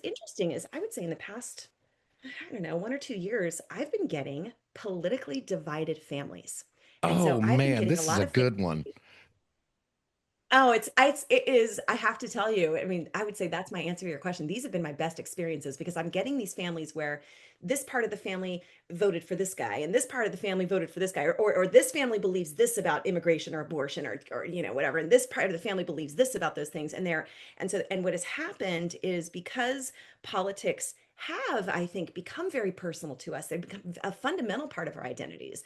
interesting is I would say in the past, I don't know, 1 or 2 years, I've been getting politically divided families. And so Oh I've been man, getting a this is lot a of good one. families. Oh, it is, I have to tell you, I mean, I would say that's my answer to your question. These have been my best experiences because I'm getting these families where this part of the family voted for this guy and this part of the family voted for this guy, or this family believes this about immigration or abortion or whatever, and this part of the family believes this about those things. And what has happened is because politics have, I think, become very personal to us, they've become a fundamental part of our identities.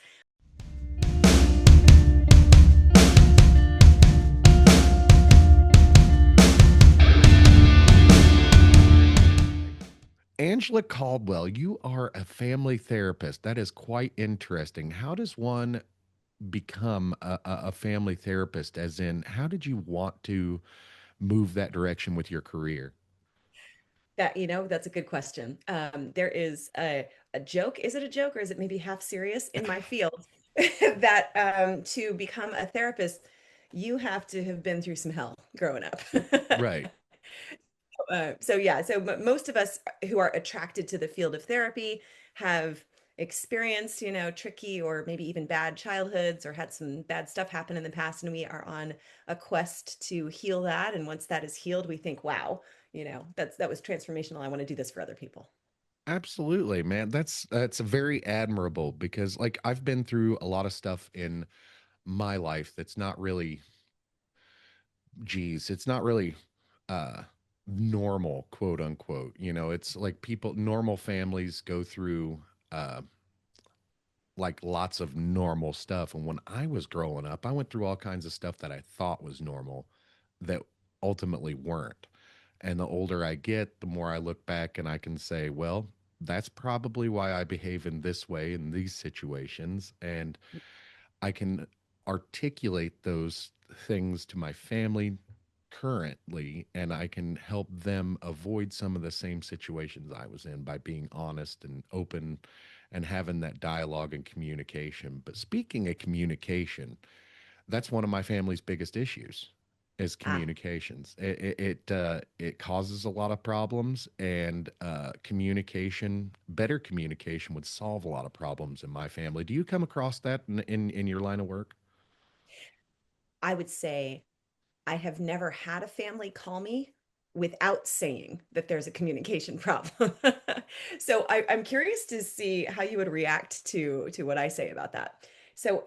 Angela Caldwell, you are a family therapist. That is quite interesting. How does one become a family therapist? As in, how did you want to move that direction with your career? That's a good question. There is a joke. Is it a joke or is it maybe half serious in my field that to become a therapist, you have to have been through some hell growing up. Right. So yeah, so most of us who are attracted to the field of therapy have experienced, tricky or maybe even bad childhoods or had some bad stuff happen in the past, and we are on a quest to heal that. And once that is healed, we think, wow, that was transformational. I want to do this for other people. Absolutely, man. That's very admirable because like I've been through a lot of stuff in my life that's not really, geez, it's not really uh normal, quote unquote. It's like people, normal families go through uh like lots of normal stuff. And when I was growing up, I went through all kinds of stuff that I thought was normal that ultimately weren't. And the older I get, the more I look back and I can say, well, that's probably why I behave in this way in these situations. And I can articulate those things to my family currently, and I can help them avoid some of the same situations I was in by being honest and open and having that dialogue and communication. But speaking of communication, that's one of my family's biggest issues is Ah, communications. It causes a lot of problems, and better communication would solve a lot of problems in my family. Do you come across that in your line of work? I would say I have never had a family call me without saying that there's a communication problem. So I'm curious to see how you would react to what I say about that. So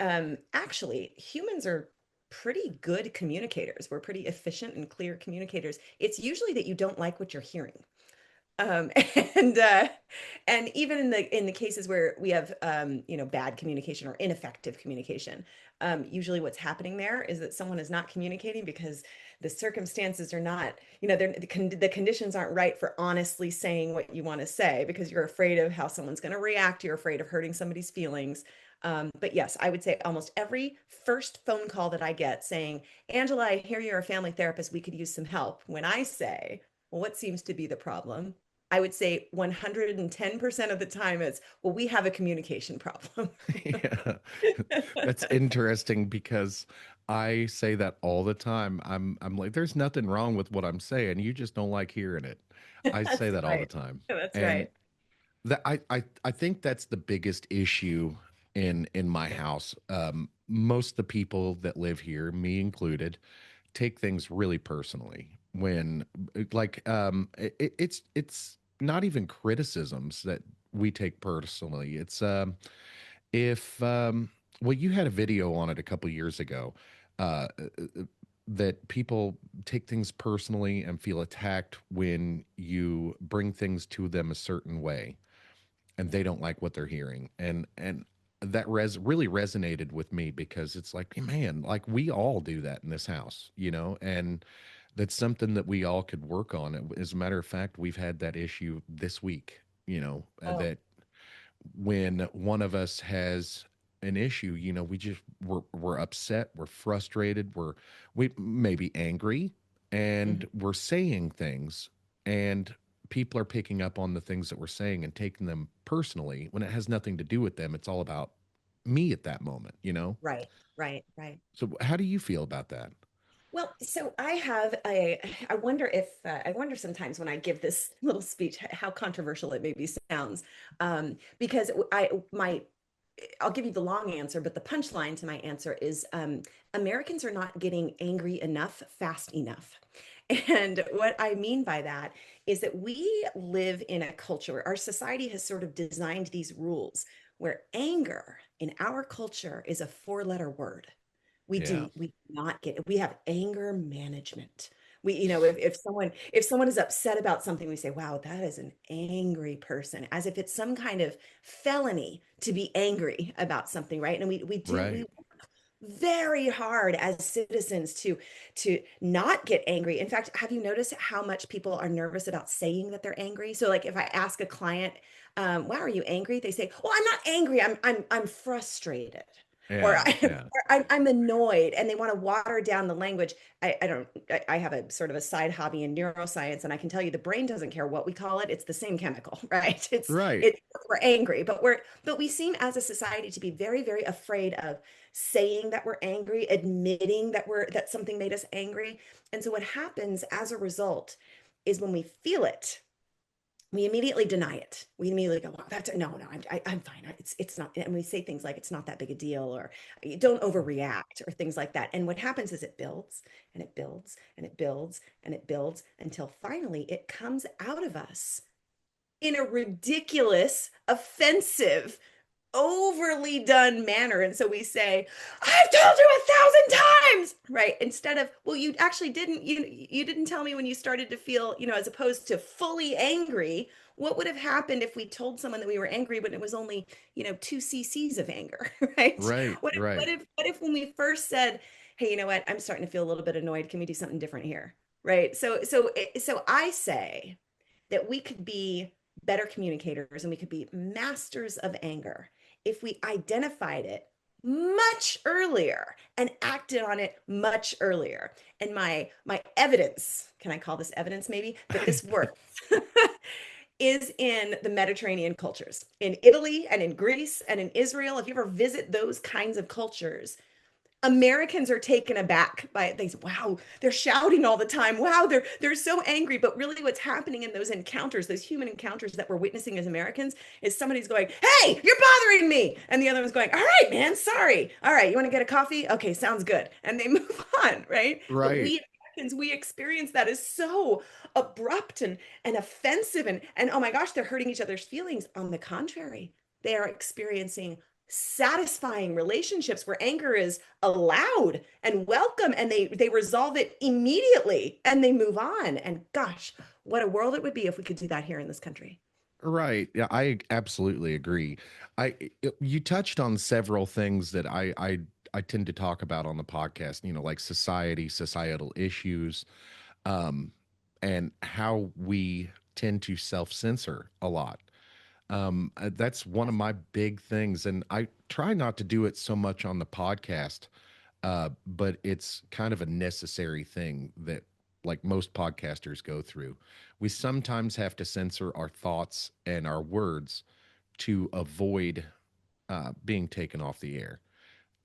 actually, humans are pretty good communicators. We're pretty efficient and clear communicators. It's usually that you don't like what you're hearing. Um, and uh, and even in the cases where we have bad communication or ineffective communication, usually what's happening there is that someone is not communicating because the circumstances are not, the conditions aren't right for honestly saying what you want to say because you're afraid of how someone's going to react. You're afraid of hurting somebody's feelings. But yes, I would say almost every first phone call that I get saying, Angela, I hear you're a family therapist. We could use some help. When I say, well, what seems to be the problem? I would say 110% of the time it's, well, we have a communication problem. Yeah, that's interesting because I say that all the time. I'm like, there's nothing wrong with what I'm saying. You just don't like hearing it. I say That's that all the right. time. That's And right. I think that's the biggest issue in my house. Most of the people that live here, me included, take things really personally when it's not even criticisms that we take personally. It's if well, you had a video on it a couple years ago, that people take things personally and feel attacked when you bring things to them a certain way and they don't like what they're hearing. And that really resonated with me because it's like, man, like we all do that in this house, and that's something that we all could work on. As a matter of fact, we've had that issue this week, Oh, that when one of us has an issue, we're upset, we're frustrated, we may be angry, mhm. and we're saying things, and people are picking up on the things that we're saying and taking them personally when it has nothing to do with them. It's all about me at that moment. Right, right, right. So how do you feel about that? Well, so I wonder if I wonder sometimes when I give this little speech how controversial it maybe sounds, because I'll give you the long answer, but the punchline to my answer is Americans are not getting angry enough fast enough. And what I mean by that is that we live in a culture, our society has sort of designed these rules where anger in our culture is a four-letter word. Yeah. We do not get, we have anger management. We, if someone is upset about something, we say, wow, that is an angry person, as if it's some kind of felony to be angry about something, right? And we Right. very hard as citizens to not get angry. In fact, have you noticed how much people are nervous about saying that they're angry? So like if I ask a client, wow, are you angry? They say, well, I'm not angry. I'm frustrated. Or, Yeah. Yeah. I'm annoyed, and they want to water down the language. I don't, I have a sort of a side hobby in neuroscience, and I can tell you the brain doesn't care what we call it. It's the same chemical, right? Right. It's, we're angry, but we seem as a society to be very, very afraid of saying that we're angry, admitting that something made us angry. And so what happens as a result is when we feel it, we immediately deny it. We immediately go, well, that's no, no, I'm fine. It's not. And we say things like, it's not that big a deal, or don't overreact, or things like that. And what happens is it builds and it builds and it builds and it builds until finally it comes out of us in a ridiculous, offensive, overly done manner. And so we say, I've told you 1,000 times, right? Instead of, well, you actually didn't, you didn't tell me when you started to feel, as opposed to fully angry. What would have happened if we told someone that we were angry when it was only, 2 cc's of anger, right? Right. Right. What if when we first said, hey, you know what, I'm starting to feel a little bit annoyed. Can we do something different here? Right. So I say that we could be better communicators and we could be masters of anger if we identified it much earlier and acted on it much earlier. And my evidence, can I call this evidence maybe, that this works is in the Mediterranean cultures. In Italy and in Greece and in Israel, if you ever visit those kinds of cultures, Americans are taken aback by it. They say, wow, they're shouting all the time. Wow, they're so angry. But really what's happening in those encounters, those human encounters that we're witnessing as Americans, is somebody's going, hey, you're bothering me. And the other one's going, all right, man, sorry. All right, you want to get a coffee? Okay, sounds good. And they move on, right? But Right. we Americans, we experience that as so abrupt and offensive and oh my gosh, they're hurting each other's feelings. On the contrary, they are experiencing satisfying relationships where anger is allowed and welcome, and they resolve it immediately and they move on. And gosh, what a world it would be if we could do that here in this country. Right. Yeah, I absolutely agree. You touched on several things that I tend to talk about on the podcast, like society, societal issues, um, and how we tend to self-censor a lot. That's one of my big things, and I try not to do it so much on the podcast, but it's kind of a necessary thing that, like most podcasters go through. We sometimes have to censor our thoughts and our words to avoid being taken off the air,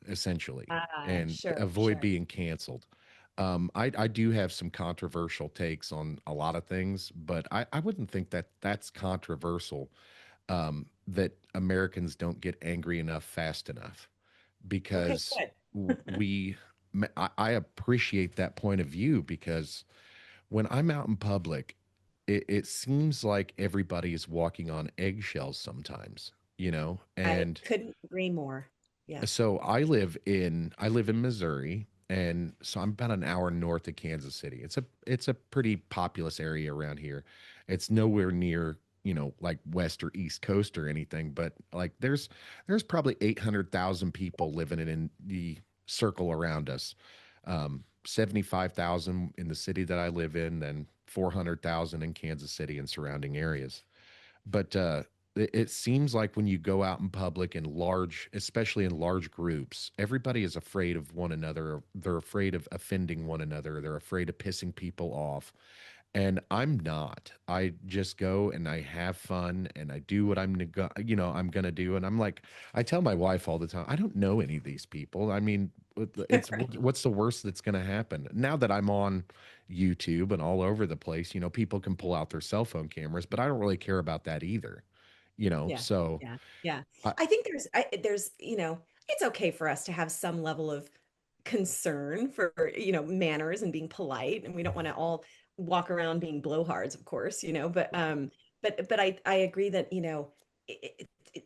essentially, and Sure, avoid sure. being canceled. I do have some controversial takes on a lot of things, but I wouldn't think that that's controversial, that Americans don't get angry enough fast enough, Okay, because good. we, I appreciate that point of view, because when I'm out in public, it seems like everybody is walking on eggshells sometimes, I and couldn't agree more. Yeah. so I live in Missouri, and so I'm about an hour north of Kansas City. It's a pretty populous area around here. It's nowhere near, like West or East Coast or anything, but like there's probably 800,000 people living in the circle around us. 75,000 in the city that I live in, then 400,000 in Kansas City and surrounding areas. But it seems like when you go out in public in large, especially in large groups, everybody is afraid of one another. They're afraid of offending one another. They're afraid of pissing people off. And I'm not. I just go and I have fun and I do what I'm gonna do. And I'm like, I tell my wife all the time, I don't know any of these people. I mean, Right. what's the worst that's gonna happen? Now that I'm on YouTube and all over the place, people can pull out their cell phone cameras, but I don't really care about that either. Yeah. So Yeah. Yeah. I, I think there's, it's okay for us to have some level of concern for, manners and being polite. And we don't want to all walk around being blowhards, of course, but I agree that,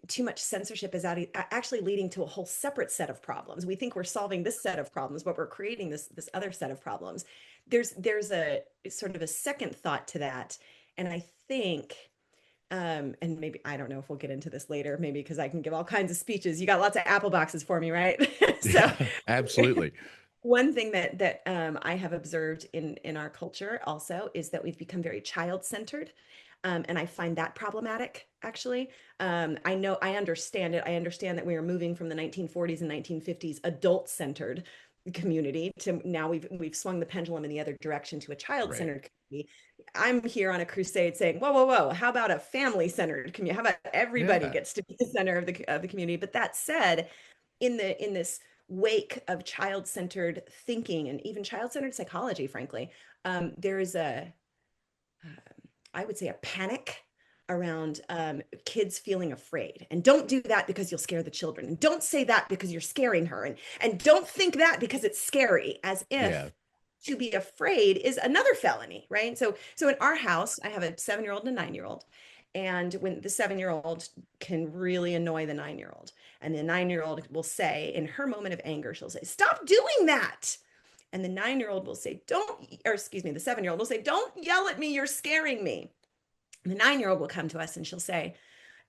too much censorship is actually leading to a whole separate set of problems. We think we're solving this set of problems, but we're creating this other set of problems. There's a sort of a second thought to that. And I think and maybe I don't know if we'll get into this later, maybe because I can give all kinds of speeches. You got lots of apple boxes for me, right? So yeah, absolutely. one thing that I have observed in our culture also is that we've become very child-centered. And I find that problematic, actually. I understand it. I understand that we are moving from the 1940s and 1950s adult-centered community to now we've swung the pendulum in the other direction to a Right. child-centered community. I'm here on a crusade saying, whoa, whoa, whoa, how about a family-centered community? How about everybody Yeah. gets to be the center of the community? But that said, in this wake of child-centered thinking and even child-centered psychology, frankly, there is I would say, a panic around kids feeling afraid. And don't do that because you'll scare the children. And don't say that because you're scaring her. And don't think that because it's scary, as Yeah. if to be afraid is another felony, right? So in our house, I have a 7-year-old and a 9-year-old. And when the 7-year-old can really annoy the 9-year-old, and the 9-year-old will say, in her moment of anger, she'll say, "Stop doing that." And the 9-year-old will say, "Don't," or excuse me, the 7-year-old will say, "Don't yell at me. You're scaring me." And the 9-year-old will come to us and she'll say,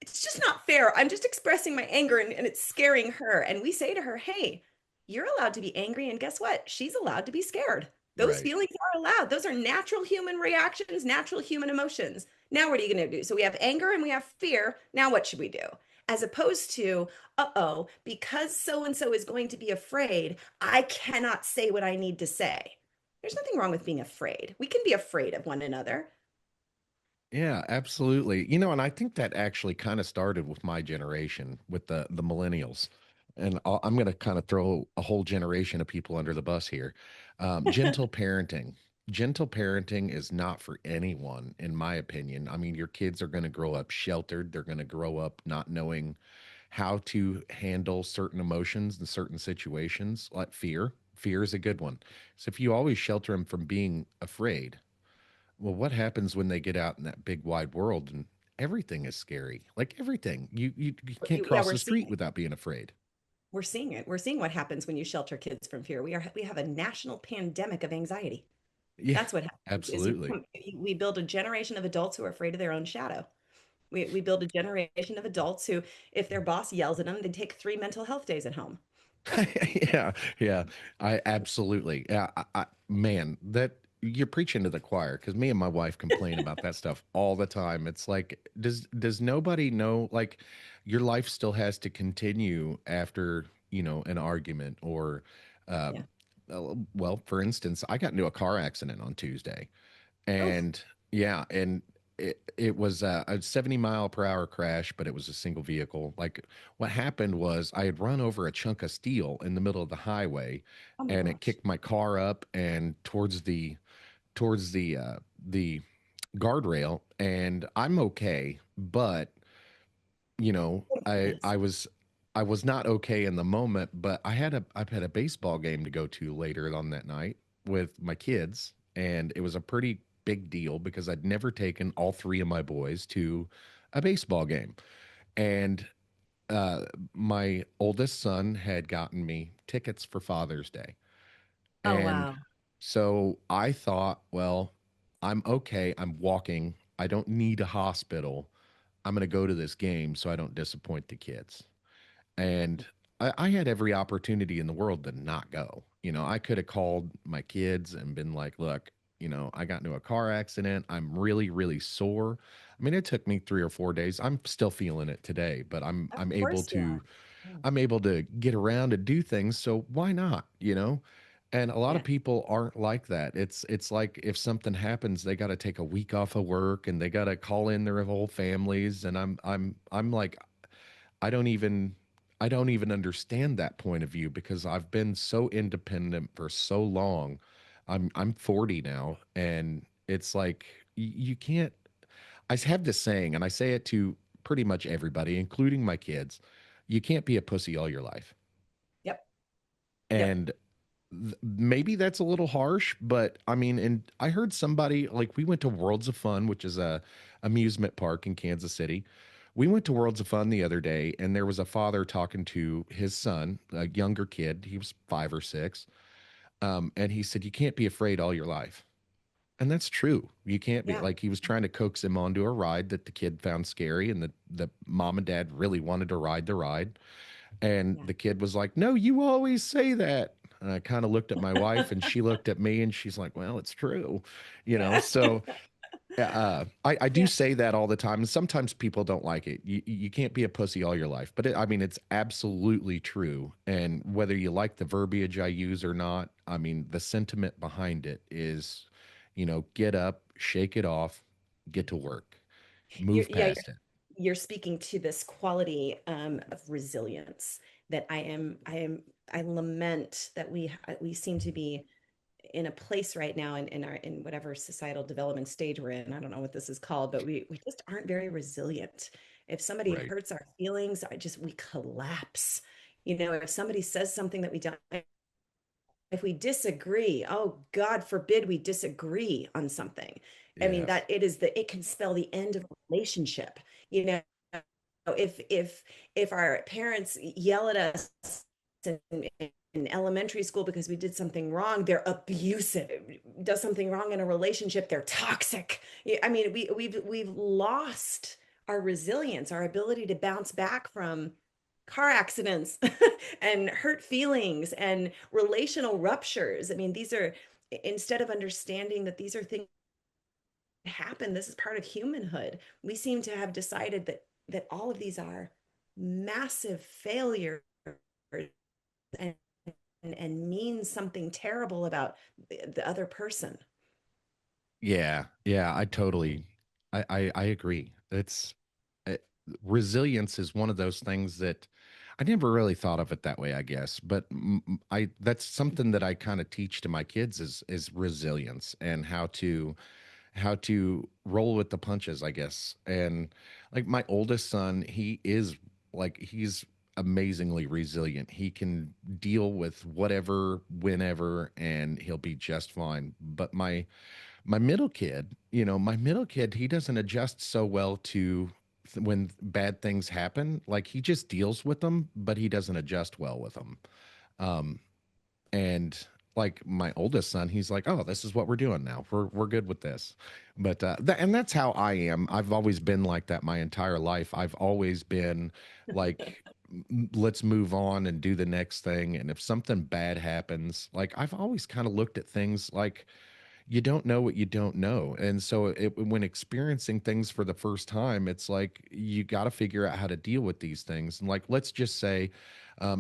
"It's just not fair. I'm just expressing my anger and it's scaring her." And we say to her, "Hey, you're allowed to be angry. And guess what? She's allowed to be scared. Those Right. feelings are allowed. Those are natural human reactions, natural human emotions. Now, what are you going to do?" So we have anger and we have fear. Now, what should we do? As opposed to, uh-oh, because so and so is going to be afraid, I cannot say what I need to say. There's nothing wrong with being afraid. We can be afraid of one another. Yeah, absolutely. And I think that actually kind of started with my generation, with the millennials. And I'm going to kind of throw a whole generation of people under the bus here. Gentle parenting. Gentle parenting is not for anyone, in my opinion. I mean, your kids are going to grow up sheltered. They're going to grow up not knowing how to handle certain emotions in certain situations, like fear. Fear is a good one. So if you always shelter them from being afraid, well, what happens when they get out in that big wide world and everything is scary? Like everything. You can't Yeah, cross we're the seeing street it. without being afraid. We're seeing it. We're seeing what happens when you shelter kids from fear. We have a national pandemic of anxiety. Yeah, That's what happens is absolutely. we build a generation of adults who are afraid of their own shadow. We build a generation of adults who, if their boss yells at them, they take 3 mental health days at home. Yeah, yeah. I absolutely. Yeah, man, that you're preaching to the choir because me and my wife complain about that stuff all the time. It's like, does nobody know? Like, your life still has to continue after an argument or, Yeah. um, well, for instance, I got into a car accident on Tuesday. Oh, And yeah, and it was a 70-mile-per-hour crash, but it was a single vehicle. Like what happened was I had run over a chunk of steel in the middle of the highway, oh my and it gosh. kicked my car up and towards the guardrail, and I'm okay, but you know, Oh my I goodness. I was I was not okay in the moment, but I've had a baseball game to go to later on that night with my kids, and it was a pretty big deal because I'd never taken all three of my boys to a baseball game. And uh my oldest son had gotten me tickets for Father's Day. Oh And wow. so I thought, well, I'm okay. I'm walking. I don't need a hospital. I'm going to go to this game so I don't disappoint the kids. And I had every opportunity in the world to not go. I could have called my kids and been like, look, I got into a car accident. I'm really, really sore. I mean, it took me 3 or 4 days. I'm still feeling it today, but I'm Of I'm able course you to are. Yeah. I'm able to get around and do things. So why not? And a lot of Yeah. people aren't like that. It's like if something happens, they got to take a week off of work and they got to call in their whole families. And I'm like, I don't even I don't even understand that point of view because I've been so independent for so long. I'm 40 now, and it's like you can't. I have this saying, and I say it to pretty much everybody, including my kids. You can't be a pussy all your life. Yep. Yep. And maybe that's a little harsh, but I mean, and I heard somebody like we went to Worlds of Fun, which is a amusement park in Kansas City. We went to Worlds of Fun the other day, and there was a father talking to his son, a younger kid. He was 5 or 6, and he said, "You can't be afraid all your life." And that's true. You can't be Yeah. like he was trying to coax him onto a ride that the kid found scary, and the mom and dad really wanted to ride the ride. And Yeah. the kid was like, "No, you always say that." And I kind of looked at my wife, and she looked at me, and she's like, "Well, it's true, you know." Yeah. So I do Yeah. say that all the time, and sometimes people don't like it. You can't be a pussy all your life, but I mean, it's absolutely true. And whether you like the verbiage I use or not, I mean, the sentiment behind it is, get up, shake it off, get to work, move Yeah, past it. you're speaking to this quality of resilience that I lament that we seem to be in a place right now in whatever societal development stage we're in. I don't know what this is called, but we just aren't very resilient. If somebody Right. hurts our feelings, we collapse. If somebody says something that we don't, if we disagree, oh God forbid we disagree on something. I mean, Yes. it can spell the end of a relationship. You know, if our parents yell at us in elementary school because we did something wrong, they're abusive. Does something wrong in a relationship, they're toxic. I mean, we've lost our resilience, our ability to bounce back from car accidents and hurt feelings and relational ruptures. I mean, these are, instead of understanding that these are things that happen, this is part of humanhood. We seem to have decided that all of these are massive failures and mean something terrible about the other person. Yeah, yeah, I agree. Uh, Resilience is one of those things that I never really thought of it that way, I guess. But I that's something that I kind of teach to my kids is resilience and how to roll with the punches, I guess. And like my oldest son, he's amazingly resilient. He can deal with whatever, whenever, and he'll be just fine. But my middle kid, he doesn't adjust so well to when bad things happen. Like he just deals with them, but he doesn't adjust well with them. Um, and like my oldest son, he's like, "Oh, this is what we're doing now. We're good with this." But and that's how I am. I've always been like that my entire life. I've always been like, Let's move on and do the next thing." And if something bad happens, like I've always kind of looked at things like you don't know what you don't know. And so when experiencing things for the first time, it's like you got to figure out how to deal with these things. And like, let's just say,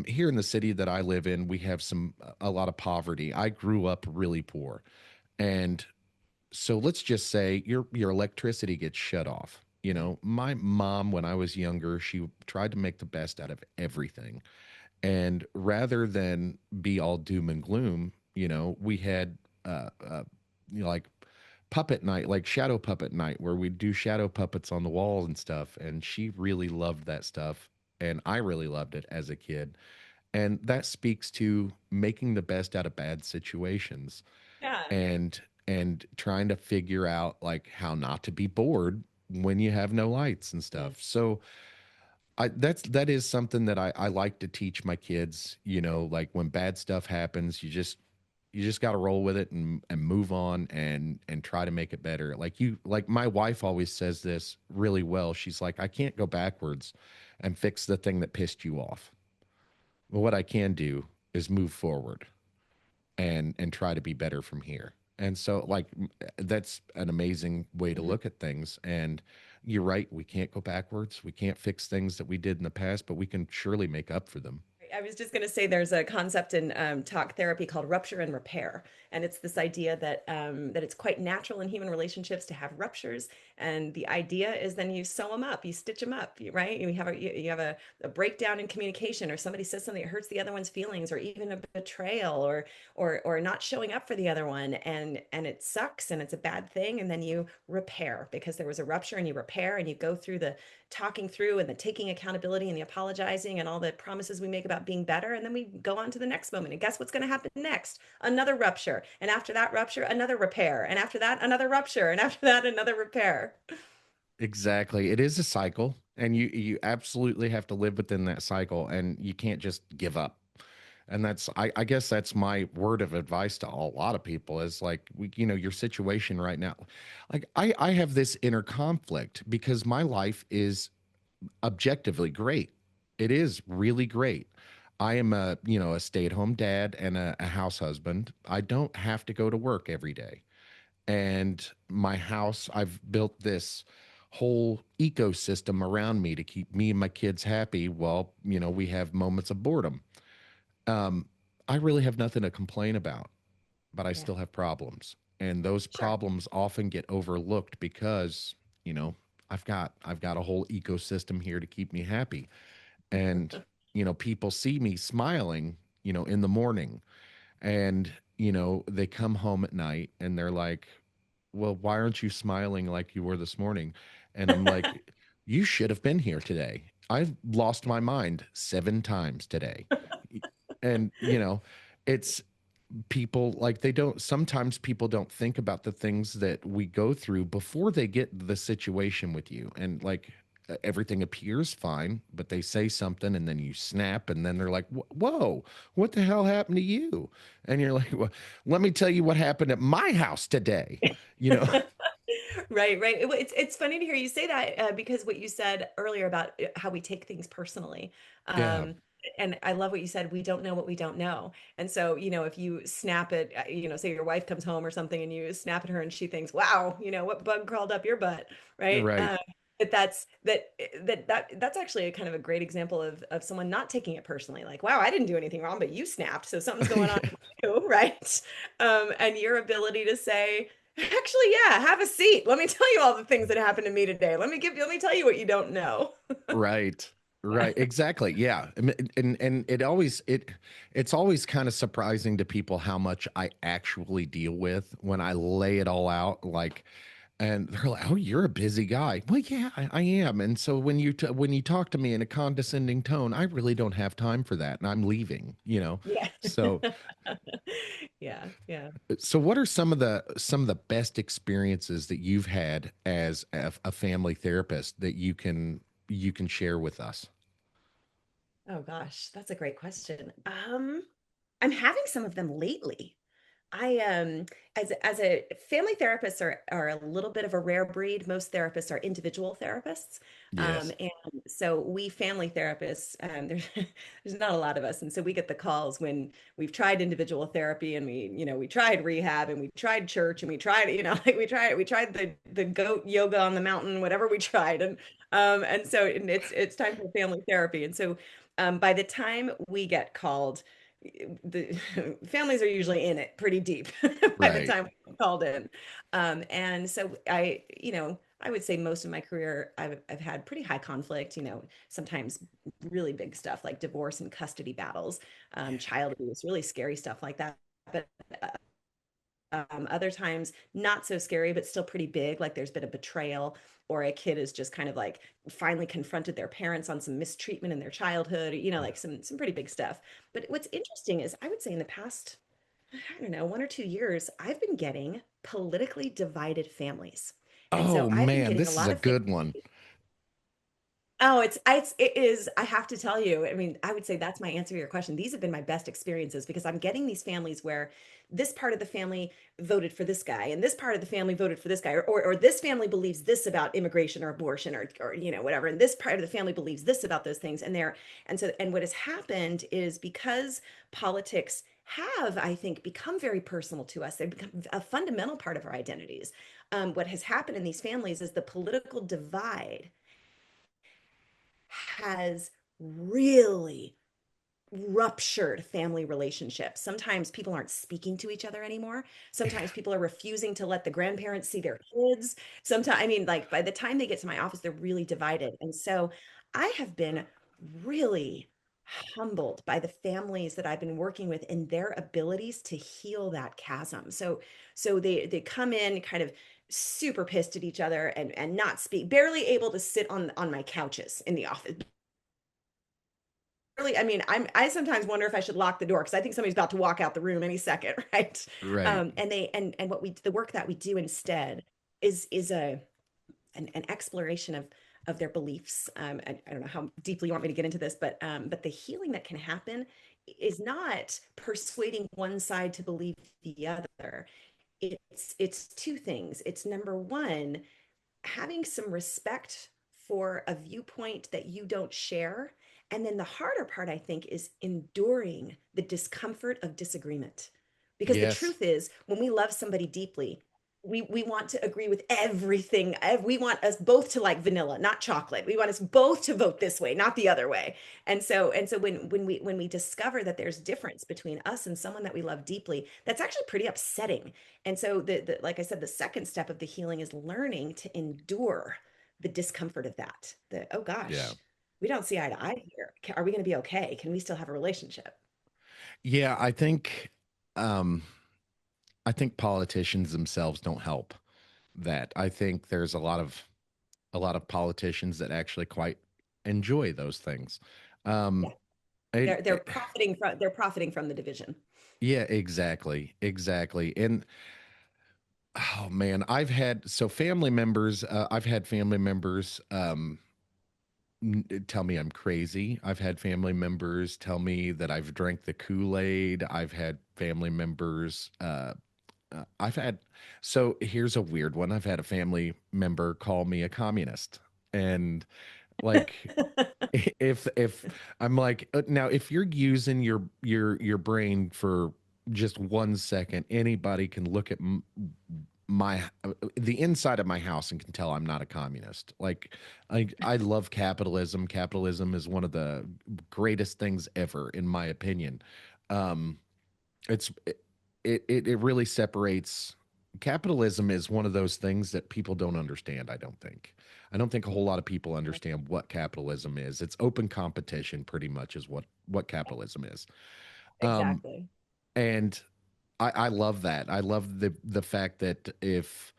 here in the city that I live in, we have a lot of poverty. I grew up really poor. And so let's just say your electricity gets shut off. Yeah. My mom, when I was younger, she tried to make the best out of everything. And rather than be all doom and gloom, we had like puppet night, like shadow puppet night, where we do shadow puppets on the walls and stuff. And she really loved that stuff. And I really loved it as a kid. And that speaks to making the best out of bad situations Yeah. and trying to figure out like how not to be bored when you have no lights and Yeah. stuff. So that is something that I like to teach my kids, like when bad stuff happens, you just got to roll with it and move on and try to make it better. Like my wife always says this really well. She's like, "I can't go backwards and fix the thing that pissed you off. But what I can do is move forward and try to be better from here." And so Yeah. like that's an amazing way to Mhm. look at things. And you're right, we can't go backwards. We can't fix things that we did in the past, but we can surely make up for them. I was just going to say there's a concept in talk therapy called rupture and repair, and it's this idea that that it's quite natural in human relationships to have ruptures, and the idea is then you sew them up, you stitch them up, right? You have a breakdown in communication, or somebody says something that hurts the other one's feelings, or even a betrayal, or not showing up for the other one, and it sucks and it's a bad thing, and then you repair because there was a rupture, and you repair and you go through the talking through and the taking accountability and the apologizing and all the promises we make about being better. And then we go on to the next moment. And guess what's going to happen next? Another rupture. And after that rupture, another repair. And after that, another rupture. And after that, another repair. Exactly. It is a cycle, and you absolutely have to live within that cycle, and you can't just give up. And I guess that's my word of advice to a lot of people is like, your situation right now. Like I have this inner conflict because my life is objectively great. It is really great. I am a stay-at-home dad and a house husband. I don't have to go to work every day. And my house, I've built this whole ecosystem around me to keep me and my kids happy while, we have moments of boredom. Um, I really have nothing to complain about, but I Yeah, still have problems. And those sure. problems often get overlooked because, you know, I've got a whole ecosystem here to keep me happy. And, people see me smiling, in the morning, and, they come home at night and they're like, well, why aren't you smiling like you were this morning? And I'm like, you should have been here today. I've lost my mind 7 times today. And, it's people like they don't sometimes people don't think about the things that we go through before they get the situation with you. And like everything appears fine, but they say something and then you snap and then they're like, whoa, what the hell happened to you? And you're like, well, let me tell you what happened at my house today. You know, Right, right. It's funny to hear you say that because what you said earlier about how we take things personally. yeah, Um, and I love what you said, we don't know what we don't know. And so, if you snap at, say your wife comes home or something and you snap at her and she thinks, wow, what bug crawled up your butt, right? right. But that's actually a kind of a great example of someone not taking it personally. Like, wow, I didn't do anything wrong, but you snapped, so something's going on with you, right? And your ability to say, actually, yeah, have a seat. Let me tell you all the things that happened to me today. Let me tell you what you don't know. Right. Yeah. Right. Exactly. Yeah. And it's always kind of surprising to people how much I actually deal with when I lay it all out. Like, and they're like, "Oh, you're a busy guy." Well, yeah, I am. And so when you talk to me in a condescending tone, I really don't have time for that, and I'm leaving. Yeah. So Yeah, yeah. what are some of the best experiences that you've had as a family therapist that you can share with us? Oh gosh, that's a great question. I'm having some of them lately. I as a family therapists are a little bit of a rare breed. Most therapists are individual therapists. Yes. And so we family therapists, there's not a lot of us. And so we get the calls when we've tried individual therapy and we tried rehab and we tried church and we tried, like we tried the goat yoga on the mountain, whatever we tried. And so it's time for family therapy. And so by the time we get called, the families are usually in it pretty deep by the Right. time we called in. And so I would say most of my career I've had pretty high conflict, sometimes really big stuff like divorce and custody battles, child abuse, really scary stuff like that. But other times, not so scary, but still pretty big. Like there's been a betrayal, or a kid is just kind of like finally confronted their parents on some mistreatment in their childhood, like some pretty big stuff. But what's interesting is I would say in the past, I don't know, 1 or 2 years, I've been getting politically divided families. And so Oh I've been man, getting a this is lot a of families. good one. Oh, it is. I have to tell you. I mean, I would say that's my answer to your question. These have been my best experiences because I'm getting these families where this part of the family voted for this guy, and this part of the family voted for this guy, or this family believes this about immigration or abortion or whatever, and this part of the family believes this about those things. And what has happened is because politics have, I think, become very personal to us. They've become a fundamental part of our identities. What has happened in these families is the political divide has really ruptured family relationships. Sometimes people aren't speaking to each other anymore. Sometimes people are refusing to let the grandparents see their kids. Sometimes, I mean, like by the time they get to my office, they're really divided. And so I have been really humbled by the families that I've been working with and their abilities to heal that chasm. So they come in kind of super pissed at each other and not speak, barely able to sit on my couches in the office. Really, I mean, I sometimes wonder if I should lock the door because I think somebody's about to walk out the room any second, right? Right. And they and what we the work that we do instead is an exploration of their beliefs. I don't know how deeply you want me to get into this, but the healing that can happen is not persuading one side to believe the other. It's two things. It's number one, having some respect for a viewpoint that you don't share. And then the harder part, I think, is enduring the discomfort of disagreement. Because the Yes. truth is, when we love somebody deeply, we want to agree with everything. We want us both to like vanilla, not chocolate. We want us both to vote this way, not the other way. And so when we discover that there's difference between us and someone that we love deeply, that's actually pretty upsetting. And so the like I said, the second step of the healing is learning to endure the discomfort of that. The oh Yeah. gosh, we don't see eye to eye here. Are we going to be okay? Can we still have a relationship? Yeah, um I think politicians themselves don't help that. I think there's a lot of politicians that actually quite enjoy those things. Yeah, Um they're it, they're profiting from the division. yeah, exactly. Exactly. And oh man, I've had family members tell me I'm crazy. I've had family members tell me that I've drank the Kool-Aid. I've had family members I've had so here's a weird one. I've had a family member call me a communist. And like if I'm like now if you're using your brain for just 1 second, anybody can look at my the inside of my house and can tell I'm not a communist. Like I love capitalism. Capitalism is one of the greatest things ever in my opinion. Um it's it really separates. Capitalism is one of those things that people don't understand. I don't think a whole lot of people understand what capitalism is. It's open competition pretty much is what capitalism is. um Exactly. and I love that. I love the fact that if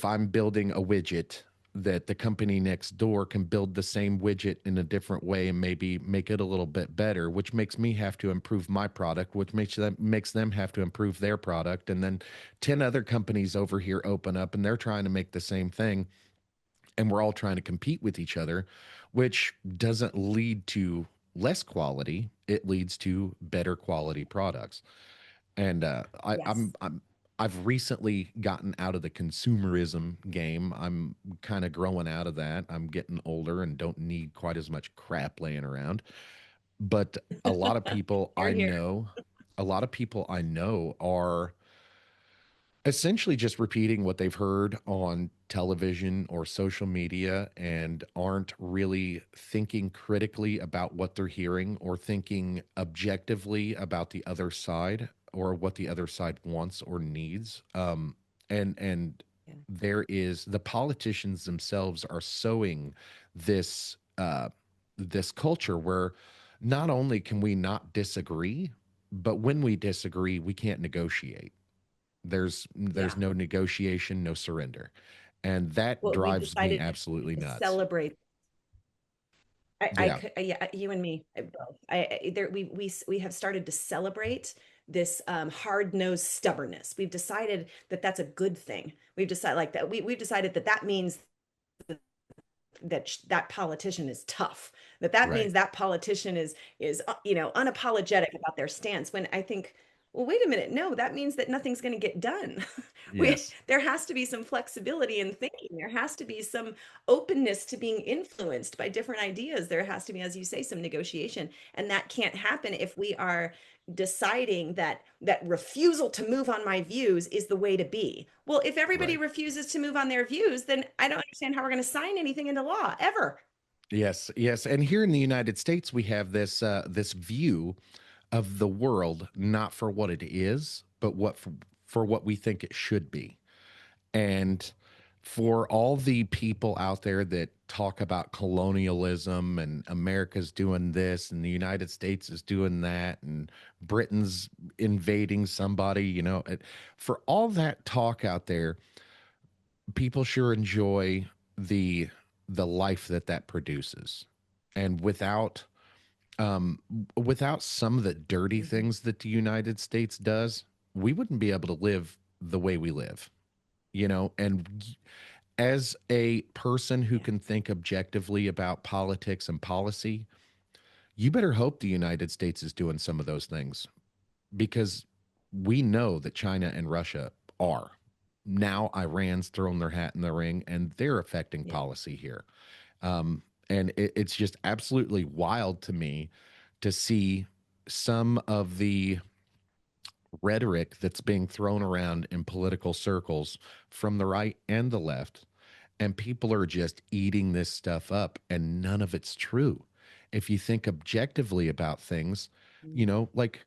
I'm building a widget, that the company next door can build the same widget in a different way and maybe make it a little bit better, which makes me have to improve my product, which makes them have to improve their product. And then 10 other companies over here open up and they're trying to make the same thing. And we're all trying to compete with each other, which doesn't lead to less quality. It leads to better quality products. And Yes. I've recently gotten out of the consumerism game. I'm kind of growing out of that. I'm getting older and don't need quite as much crap laying around. But a lot of people Here, I here. know, a lot of people I know are essentially just repeating what they've heard on television or social media and aren't really thinking critically about what they're hearing or thinking objectively about the other side or what the other side wants or needs. And Yeah. there is the politicians themselves are sowing this this culture where not only can we not disagree, but when we disagree, we can't negotiate. There's Yeah. no negotiation, no surrender. And that Well, we've drives me decided absolutely to nuts. celebrate. I Yeah, could, yeah, you and me both. There, we have started to celebrate this hard-nosed stubbornness. We've decided that that's a good thing. We've decided like that. We've decided that that means that politician is tough. That right. means that politician is unapologetic about their stance. When I think, well, wait a minute, no, that means that nothing's going to get done. we Yes, There has to be some flexibility in thinking. There has to be some openness to being influenced by different ideas. There has to be, as you say, some negotiation, and that can't happen if we are deciding that refusal to move on my views is the way to be. Well, if everybody right. refuses to move on their views, then I don't understand how we're going to sign anything into law ever. Yes, yes. And here in the United States, we have this view of the world not for what it is, but for what we think it should be. And for all the people out there that talk about colonialism and America's doing this and the United States is doing that and Britain's invading somebody, for all that talk out there, people sure enjoy the the life that produces. And without some of the dirty Mhm. things that the United States does, we wouldn't be able to live the way we live, and as a person who Yeah. can think objectively about politics and policy, you better hope the United States is doing some of those things, because we know that China and Russia are. Now Iran's thrown their hat in the ring and they're affecting Yeah. policy here. And it's just absolutely wild to me to see some of the rhetoric that's being thrown around in political circles from the right and the left. And people are just eating this stuff up, and none of it's true. If you think objectively about things, Mm. like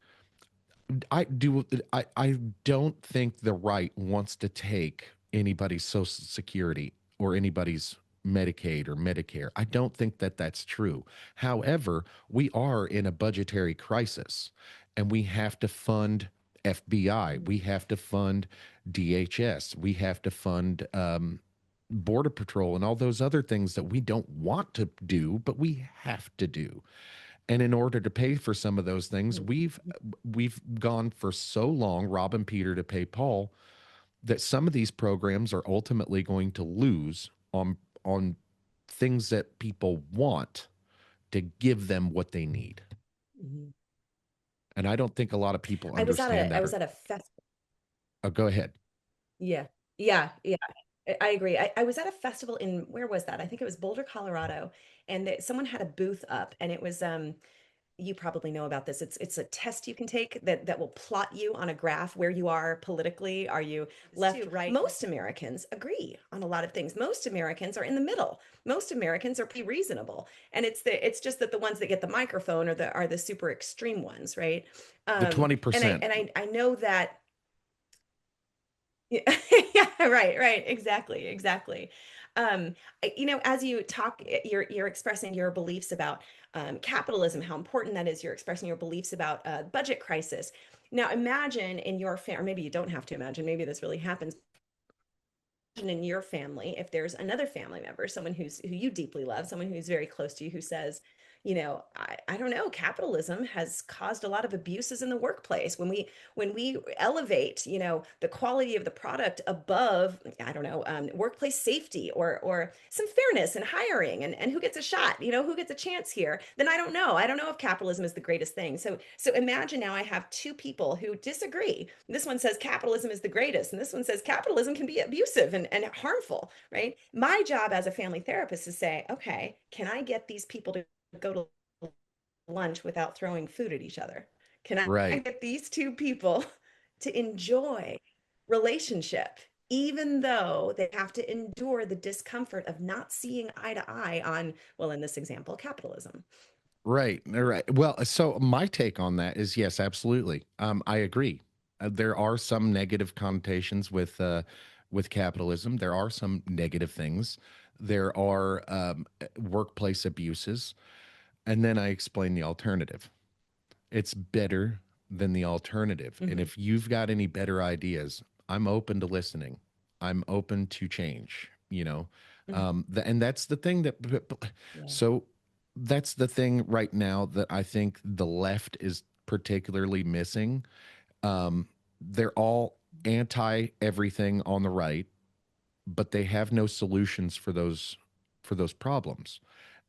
I don't think the right wants to take anybody's social security or anybody's Medicaid or Medicare. I don't think that that's true. However, we are in a budgetary crisis and we have to fund FBI, Mhm. we have to fund DHS, we have to fund Border Patrol and all those other things that we don't want to do, but we have to do. And in order to pay for some of those things, Mhm. we've gone for so long, robbing Peter to pay Paul, that some of these programs are ultimately going to lose on things that people want to give them what they need. Mhm. And I don't think a lot of people I was at understand I that. was Or at a festival. go ahead. Yeah. Yeah. Yeah. I agree. I was at a festival in, where was that? I think it was Boulder, Colorado, and someone had a booth up, and it was you probably know about this. It's a test you can take that will plot you on a graph where you are politically. Are you left, right? Most Americans agree on a lot of things. Most Americans are in the middle. Most Americans are pretty reasonable. And it's just that the ones that get the microphone are the super extreme ones, right? The And I 20%. and I I know that. Yeah, yeah, right, exactly, exactly. As you talk, you're expressing your beliefs about capitalism, how important that is. You're expressing your beliefs about budget crisis. Now, imagine in your family, or maybe you don't have to imagine, maybe this really happens in your family, if there's another family member, someone who you deeply love, someone who's very close to you, who says, I don't know, capitalism has caused a lot of abuses in the workplace. When we elevate, the quality of the product above, I don't know, workplace safety or some fairness in hiring, and who gets a shot, who gets a chance here, then I don't know if capitalism is the greatest thing. So imagine now I have two people who disagree. This one says capitalism is the greatest, and this one says capitalism can be abusive and harmful, right? My job as a family therapist is to say, okay, can I get these people to go to lunch without throwing food at each other? Can I Right. get these two people to enjoy relationship, even though they have to endure the discomfort of not seeing eye to eye on, well, in this example, capitalism? Right. Right. Well, so my take on that is yes, absolutely. I agree. There are some negative connotations with capitalism. There are some negative things. There are workplace abuses, and then I explain the alternative. It's better than the alternative. And Hmm. if you've got any better ideas, I'm open to listening. I'm open to change, Hmm. and that's the thing Yeah. so that's the thing right now that I think the left is particularly missing. They're all anti everything on the right, but they have no solutions for those problems.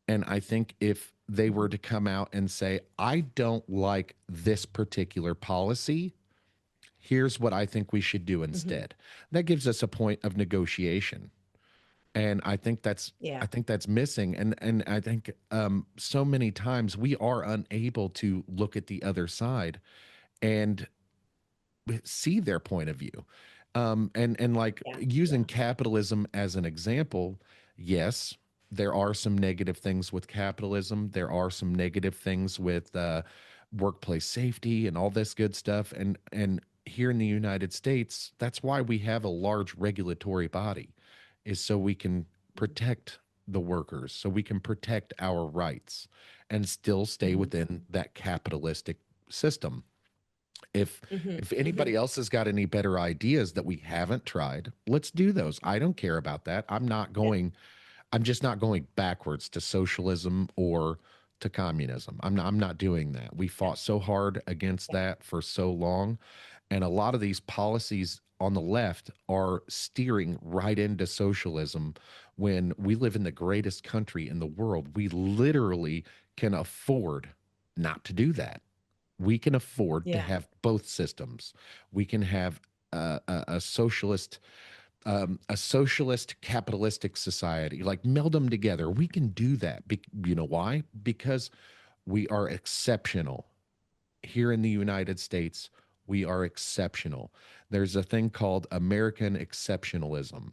And I think if they were Hmm. to come out and say, I don't like this particular policy, here's what I think we should do Hmm. instead. That gives us a point of negotiation. And I Yeah. think that's missing. And I think so many times we are unable to look at the other side and see their point of view. And like Yeah. using Yeah. capitalism as an example, yes, there are some negative things with capitalism. There are some negative things with workplace safety and all this good stuff. And here in the United States, that's why we have a large regulatory body, is so we can protect the workers, so we can protect our rights and still stay Hmm. within that capitalistic system. If Hmm. if Hmm. anybody else has got any better ideas that we haven't tried, let's do those. I don't care about that. Yeah. I'm just not going backwards to socialism or to communism. I'm not doing that. We Yeah. fought so hard against Yeah. that for so long, and a lot of these policies on the left are steering right into socialism when we live in the greatest country in the world. We literally can afford not to do that. We can afford to Yeah. have both systems. We can have a socialist, a socialist capitalistic society, like meld them together. We can do that. You know why? Because we are exceptional here in the United States. We are exceptional. There's a thing called American exceptionalism,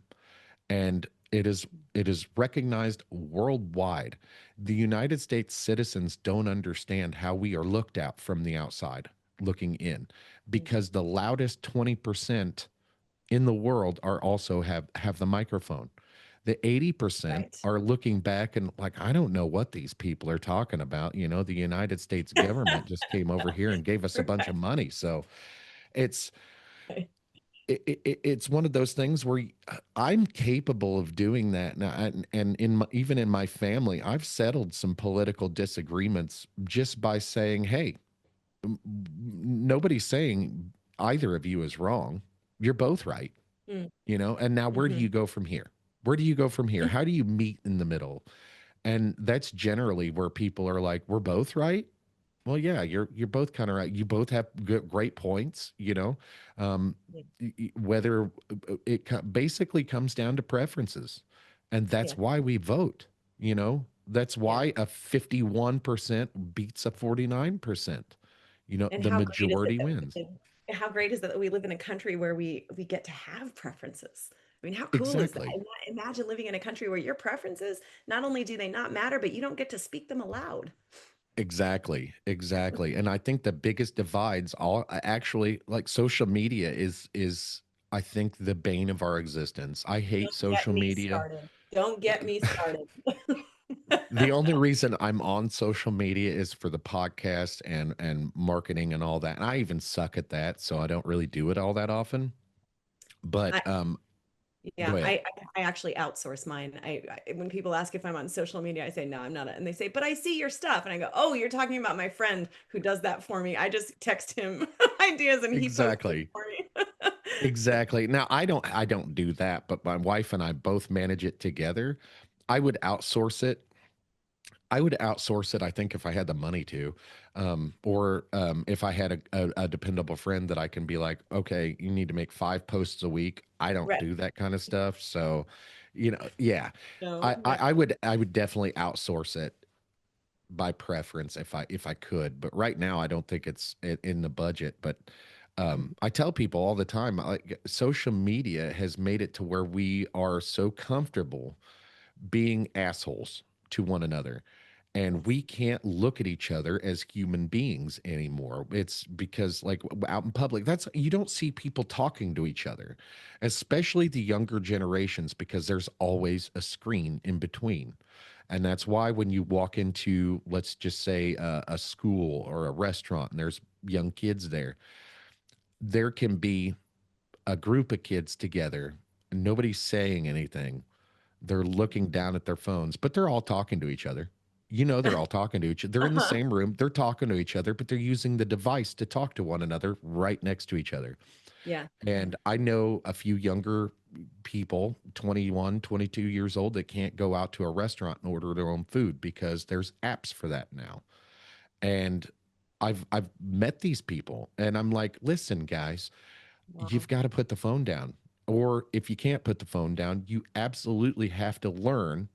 and it is recognized worldwide. The United States citizens don't understand how we are looked at from the outside looking in, Mm. because the loudest 20% in the world are also have the microphone. The 80% Right. are looking back and like, I don't know what these people are talking about. The United States government just came over here and gave us a bunch of Right. money. So it's Right. it's one of those things where I'm capable of doing that now, and even in my family, I've settled some political disagreements just by saying, "Hey, nobody's saying either of you is wrong. You're both right." Mm. And now where do Hmm. you go from here? Where do you go from here? How do you meet in the middle? And that's generally where people are like, "We're both right." Well, yeah, you're both kind of right. You both have great points, Um, Yeah. whether basically comes down to preferences, and Yeah. that's why we vote. That's Yeah. why a 51% beats a 49%. And The how great is it majority that wins. how great is it that we live in a country where we get to have preferences? I mean, how cool is that? Exactly. Imagine living in a country where your preferences, not only do they not matter, but you don't get to speak them aloud. Exactly, exactly. And I think the biggest divides all actually, like, social media is I think the bane of our existence. I hate Don't get social me media. started. Don't get me started. The only reason I'm on social media is for the podcast and marketing and all that. And I even suck at that, so I don't really do it all that often. But I, go yeah, ahead. I actually outsource mine. When people ask if I'm on social media, I say no, I'm not. And they say, but I see your stuff, and I go, oh, you're talking about my friend who does that for me. I just text him ideas, and he posts them Exactly. for me. Exactly. Now I don't do that, but my wife and I both manage it together. I would outsource it. I would outsource it, I think, if I had the money to, or if I had a dependable friend that I can be like, okay, you need to make 5 posts a week. I don't Right. do that kind of stuff, so yeah, No, I would definitely outsource it by preference if I could, but right now I don't think it's in the budget. But no. I tell people all the time, like, social media has made it to where we are so comfortable being assholes to one another. And Yes. we can't look at each other as human beings anymore. It's because, like, out in public, you don't see people talking to each other, especially the younger generations, because there's always a screen in between. And that's why when you walk into, let's just say, a school or a restaurant and there's young kids there, there can be a group of kids together and nobody's saying anything. They're looking down at their phones, but they're all talking to each other. They're all talking to each other. They're in the Uh-huh. same room. They're talking to each other, but they're using the device to talk to one another right next to each other. Yeah. And I know a few younger people, 21, 22 years old, that can't go out to a restaurant and order their own food because there's apps for that now. And I've met these people and I'm like, listen, guys, Wow. you've got to put the phone down. Or if you can't put the phone down, you absolutely have to learn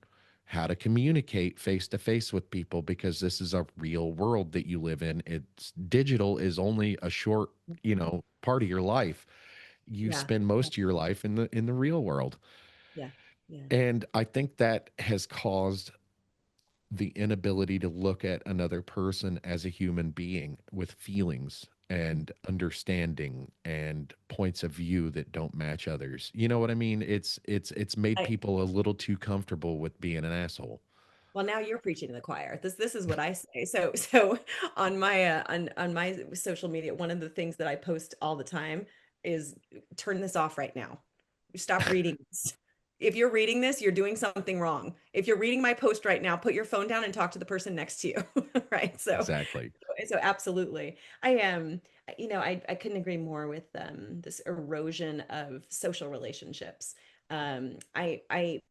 how to communicate face to face with people, because this is a real world that you live in. It's digital is only a short, part of your life. You Yeah. spend Yeah. most of your life in the real world. Yeah. Yeah. And I think that has caused the inability to look at another person as a human being with feelings Mhm. and understanding and points of view that don't match others. You know what I mean? It's made I, people a little too comfortable with being an asshole. well, now you're preaching to the choir. This is what I say. So on my on my social media, one of the things that I post all the time is turn this off right now. Stop reading this. If you're reading this, you're doing something wrong. If you're reading my post right now, put your phone down and talk to the person next to you. Right. Exactly. So absolutely. I am, I couldn't agree more with this erosion of social relationships. I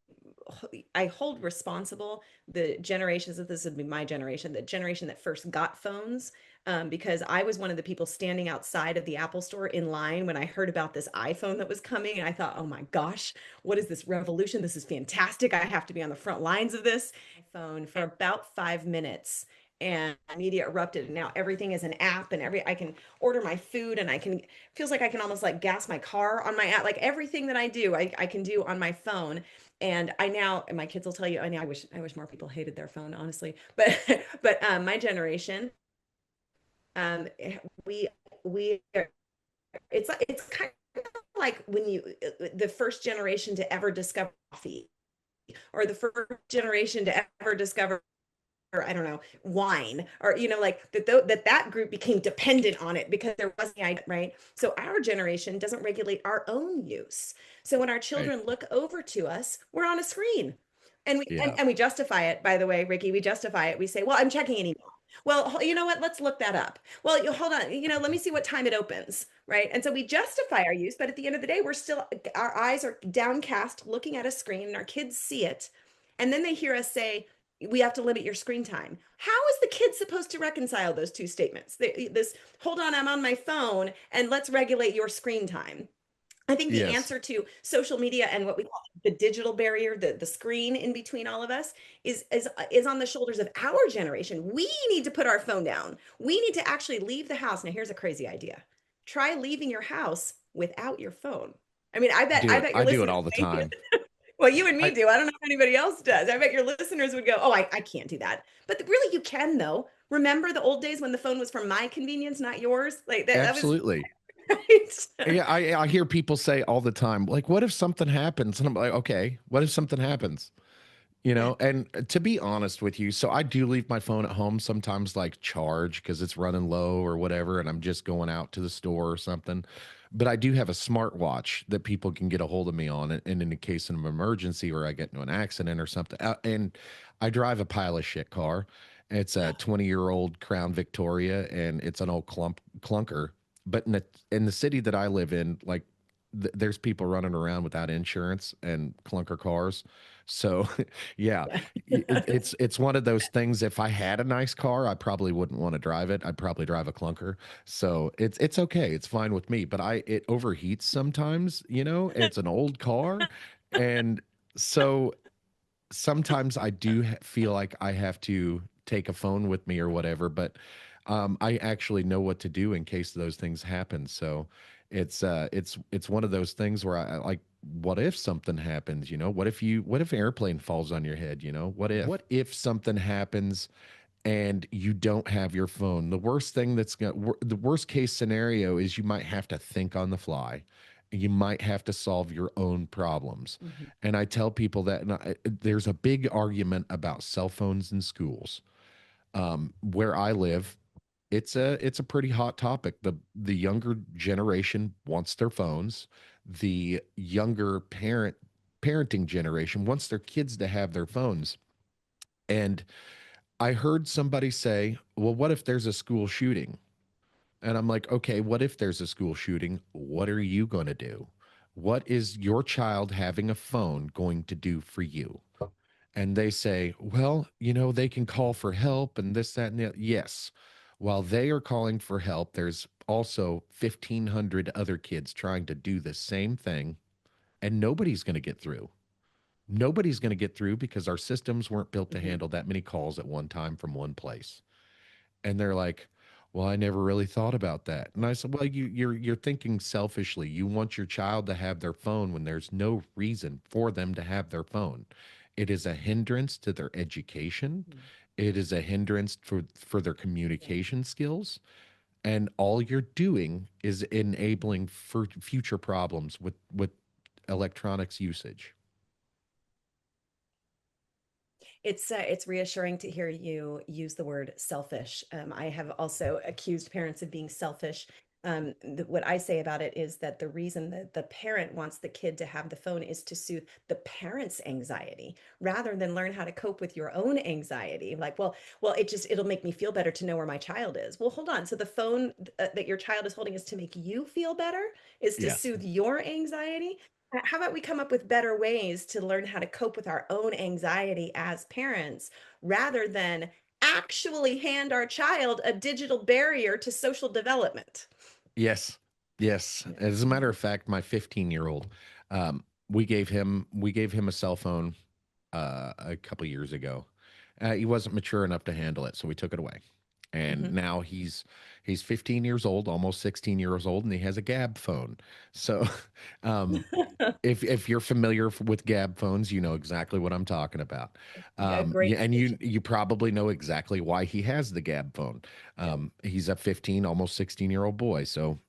hold responsible the generations that this would be my generation, the generation that first got phones, because I was one of the people standing outside of the Apple store in line when I heard about this iPhone that was coming. And I thought, oh my gosh, what is this revolution? This is fantastic. I have to be on the front lines of this. Phone for about 5 minutes and media erupted. And now everything is an app and I can order my food and I can, feels like I can almost like gas my car on my app. Like everything that I do, I can do on my phone. And I now, and my kids will tell you, I know I wish more people hated their phone, honestly. But but my generation, um, we we are, it's kind of like when you the first generation to ever discover coffee, or the first generation to ever discover, or I don't know, wine, or like that group became dependent on it because there wasn't the idea, right? So our generation doesn't regulate our own use. So when our Right. children look over to us, we're on a screen. And we and, Yeah. and we justify it, by the way, Ricky, we justify it. We say, well, I'm checking an email. Well, you know what? Let's look that up. Well, you hold on, let me see what time it opens, right? And so we justify our use, but at the end of the day, our eyes are downcast looking at a screen and our kids see it. And then they hear us say, we have to limit your screen time. How is the kid supposed to reconcile those two statements? This, hold on, I'm on my phone, and let's regulate your screen time. I think the Yes. answer to social media and what we call the digital barrier, the screen in between all of us, is on the shoulders of our generation. We need to put our phone down. We need to actually leave the house. Now, here's a crazy idea. Try leaving your house without your phone. I mean, I Do it. bet your I do it listeners all the may. time. Well, you and me I do. I don't know if anybody else does. I bet your listeners would go, "Oh, I can't do that." But really, you can though. Remember the old days when the phone was for my convenience, not yours? Like that was absolutely. right. Yeah, I hear people say all the time, like, what if something happens? And I'm like, okay, what if something happens? You Yeah. know, and to be honest with you, so I do leave my phone at home sometimes, like charge because it's running low or whatever, and I'm just going out to the store or something. But I do have a smartwatch that people can get a hold of me on, and in the case of an emergency or I get into an accident or something. And I drive a pile of shit car. It's a 20-year-old Crown Victoria, and it's an old clunker. But in the city that I live in, like there's people running around without insurance and clunker cars. So yeah, Yeah. it's one of those things. If I had a nice car, I probably wouldn't want to drive it. I'd probably drive a clunker. So it's okay. It's fine with me. But it overheats sometimes. You know, it's an old car, and so sometimes I do feel like I have to take a phone with me or whatever, but I actually know what to do in case those things happen. So it's one of those things where I like, what if something happens? You know, what if an airplane falls on your head? You know, what if something happens and you don't have your phone? The worst thing the worst case scenario is you might have to think on the fly. You might have to solve your own problems. Mhm. And I tell people that, there's a big argument about cell phones in schools. Where I live, it's a pretty hot topic. The younger generation wants their phones. The younger parenting generation wants their kids to have their phones. And I heard somebody say, well, what if there's a school shooting? And I'm like, okay, what if there's a school shooting? What are you going to do? What is your child having a phone going to do for you? And they say, well, they can call for help and this, that, and the other. Yes. While they are calling for help, there's also 1,500 other kids trying to do the same thing, and nobody's going to get through. Nobody's going to get through because our systems weren't built to Mhm. handle that many calls at one time from one place. And they're like, Well, I never really thought about that. And I said, well, you're thinking selfishly. You want your child to have their phone when there's no reason for them to have their phone. It is a hindrance to their education. Mhm. It is a hindrance for their Yeah. communication skills. And all you're doing is enabling for future problems with electronics usage. It's reassuring to hear you use the word selfish. I have also accused parents of being selfish. What I say about it is that the reason that the parent wants the kid to have the phone is to soothe the parent's anxiety rather than learn how to cope with your own anxiety. Like, well, it'll make me feel better to know where my child is. Well, hold on. So the phone that your child is holding is to make you feel better, is to Yes. soothe your anxiety. How about we come up with better ways to learn how to cope with our own anxiety as parents rather than actually hand our child a digital barrier to social development? Yes. Yes. Yeah. As a matter of fact, my 15-year-old, we gave him a cell phone a couple years ago. He wasn't mature enough to handle it, so we took it away. And Mhm. now he's 15 years old, almost 16 years old, and he has a Gab phone. So, um, if you're familiar with Gab phones, you know exactly what I'm talking about. A great Yeah, and addition. you probably know exactly why he has the Gab phone. Yeah. He's a 15, almost 16-year-old boy. So,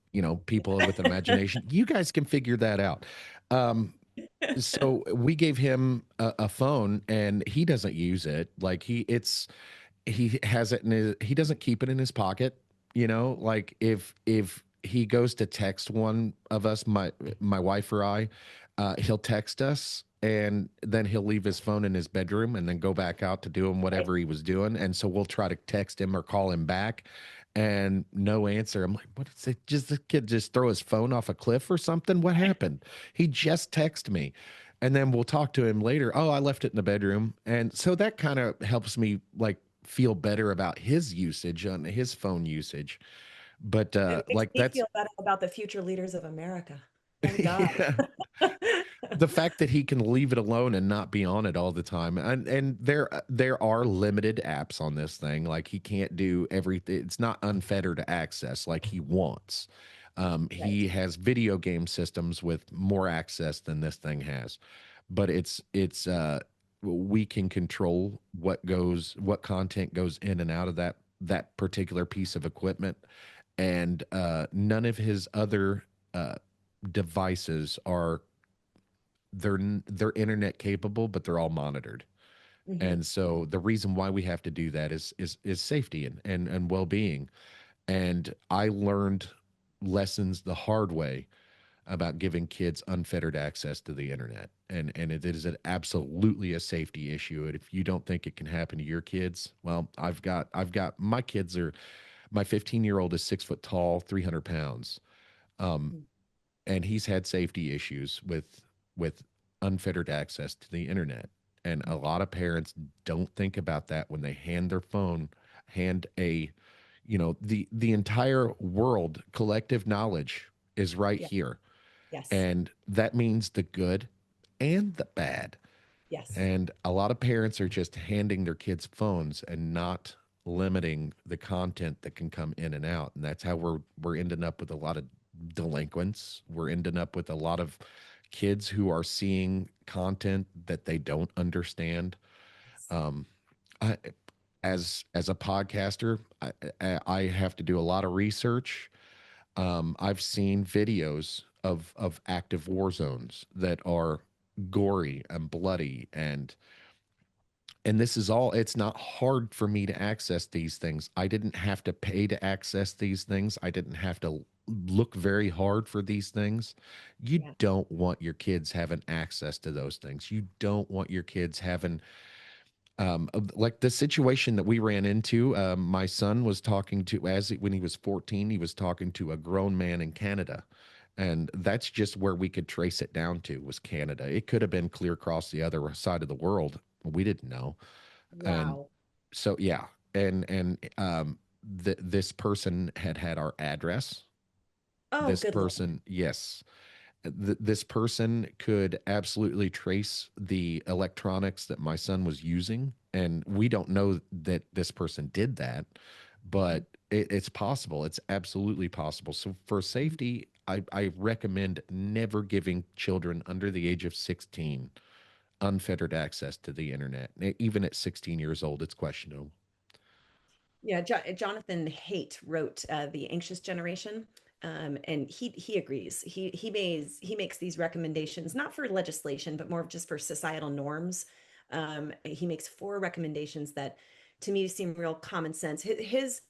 people with an imagination, you guys can figure that out. Um, so we gave him a phone, and he doesn't use it. Like he has it in he doesn't keep it in his pocket. Like if he goes to text one of us, my wife or I, he'll text us, and then he'll leave his phone in his bedroom and then go back out to doing Right. whatever he was doing. And so we'll try to text him or call him back, and no answer. I'm like, what is it? Just the kid just throw his phone off a cliff or something? What happened? He just texted me. And then we'll talk to him later. Oh, I left it in the bedroom. And so that kind of helps me like feel better about his usage on his phone usage. But It makes like me that's feel better about the future leaders of America. Thank God. yeah, the fact that he can leave it alone and not be on it all the time. And there are limited apps on this thing. Like he can't do everything. It's not unfettered access like he wants. Right. He has video game systems with more access than this thing has, but it's we can control what content goes in and out of that particular piece of equipment, and none of his other uh, devices are they're internet capable, but they're all monitored. Mhm. And so the reason why we have to do that is safety and well-being. And I learned lessons the hard way about giving kids unfettered access to the internet. And it is absolutely a safety issue. And if you don't think it can happen to your kids, well, I've got my 15-year-old is 6 foot tall, 300 pounds. Um, Mhm. and he's had safety issues with unfettered access to the internet. And a lot of parents don't think about that when they hand their phone, hand a, the entire world collective knowledge is right Yeah. here. Yes. And that means the good and the bad. Yes. And a lot of parents are just handing their kids phones and not limiting the content that can come in and out. And that's how we're ending up with a lot of delinquents. We're ending up with a lot of kids who are seeing content that they don't understand. Um, I, as a podcaster, I have to do a lot of research. I've seen videos of active war zones that are gory and bloody, and this is all, it's not hard for me to access these things. I didn't have to pay to access these things. I didn't have to look very hard for these things. You Yeah. don't want your kids having access to those things. You don't want your kids having like the situation that we ran into. My son was talking to, when he was 14, he was talking to a grown man in Canada. And that's just where we could trace it down to, was Canada. It could have been clear across the other side of the world. We didn't know. And Wow. so, yeah. And this person had our address. Oh, This good Lord. person, yes, this person could absolutely trace the electronics that my son was using, and we don't know that this person did that. but it's possible. It's absolutely possible. So for safety, I recommend never giving children under the age of 16 unfettered access to the internet. Even at 16 years old, it's questionable. Yeah, Jonathan Haidt wrote The Anxious Generation, and he agrees. He makes these recommendations not for legislation, but more just for societal norms. He makes four recommendations that, to me, seem real common sense. His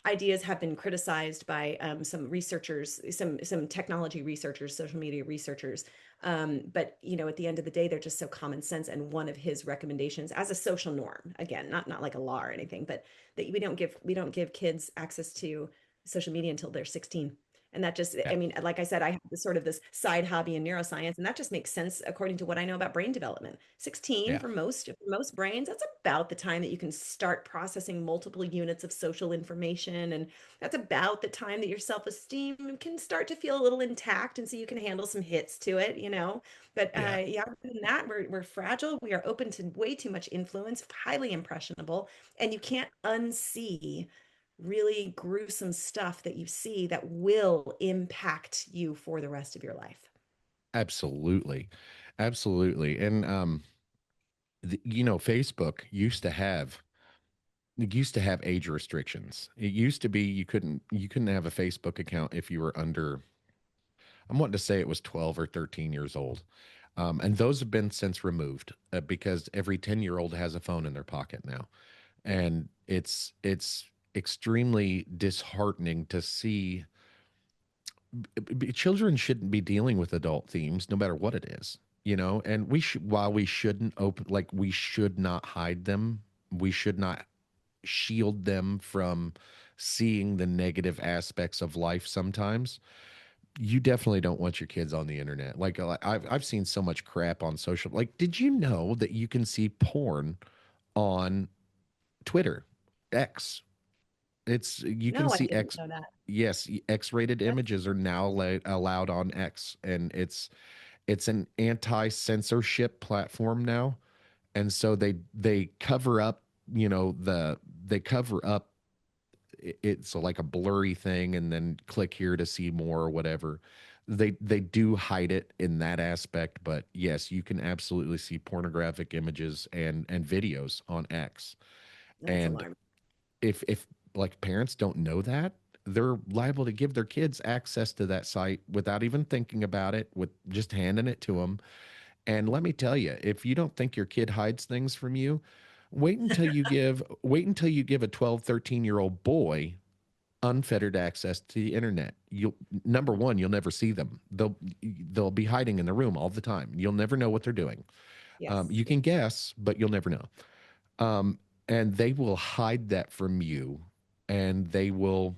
ideas have been criticized by some researchers, some technology researchers, social media researchers. But at the end of the day, they're just so common sense. And one of his recommendations, as a social norm, again, not like a law or anything, but that we don't give kids access to social media until they're 16. And that just, Yeah. I mean, like I said, I have this side hobby in neuroscience, and that just makes sense according to what I know about brain development. 16 Yeah. for most brains, that's about the time that you can start processing multiple units of social information. And that's about the time that your self-esteem can start to feel a little intact. And so you can handle some hits to it. But Yeah. yeah, other than that, we're fragile. We are open to way too much influence, highly impressionable, and you can't unsee really gruesome stuff that you see that will impact you for the rest of your life. Absolutely. Absolutely. And Facebook used to have age restrictions. It used to be you couldn't have a Facebook account if you were under, I'm wanting to say it was 12 or 13 years old. And those have been since removed because every 10-year-old has a phone in their pocket now. Yeah. And it's extremely disheartening to see children shouldn't be dealing with adult themes no matter what it is, and we should, while we shouldn't open, like, we should not hide them, we should not shield them from seeing the negative aspects of life sometimes. You definitely don't want your kids on the internet. Like, I've seen so much crap on social. Like, did you know that you can see porn on Twitter, X? It's you can No, I see didn't X. know that. Yes, X-rated That's images are now allowed on X, and it's an anti-censorship platform now, and so they cover up, they cover up it's like a blurry thing, and then click here to see more or whatever. They do hide it in that aspect, but yes, you can absolutely see pornographic images and videos on X. that's And alarming. if like parents don't know that, they're liable to give their kids access to that site without even thinking about it, with just handing it to them. And let me tell you, if you don't think your kid hides things from you, wait until you give a 12, 13-year-old boy unfettered access to the internet. You'll Number one, you'll never see them. They'll be hiding in the room all the time. You'll never know what they're doing. Yes. You Yeah. can guess, but you'll never know. Um, and they will hide that from you, and they will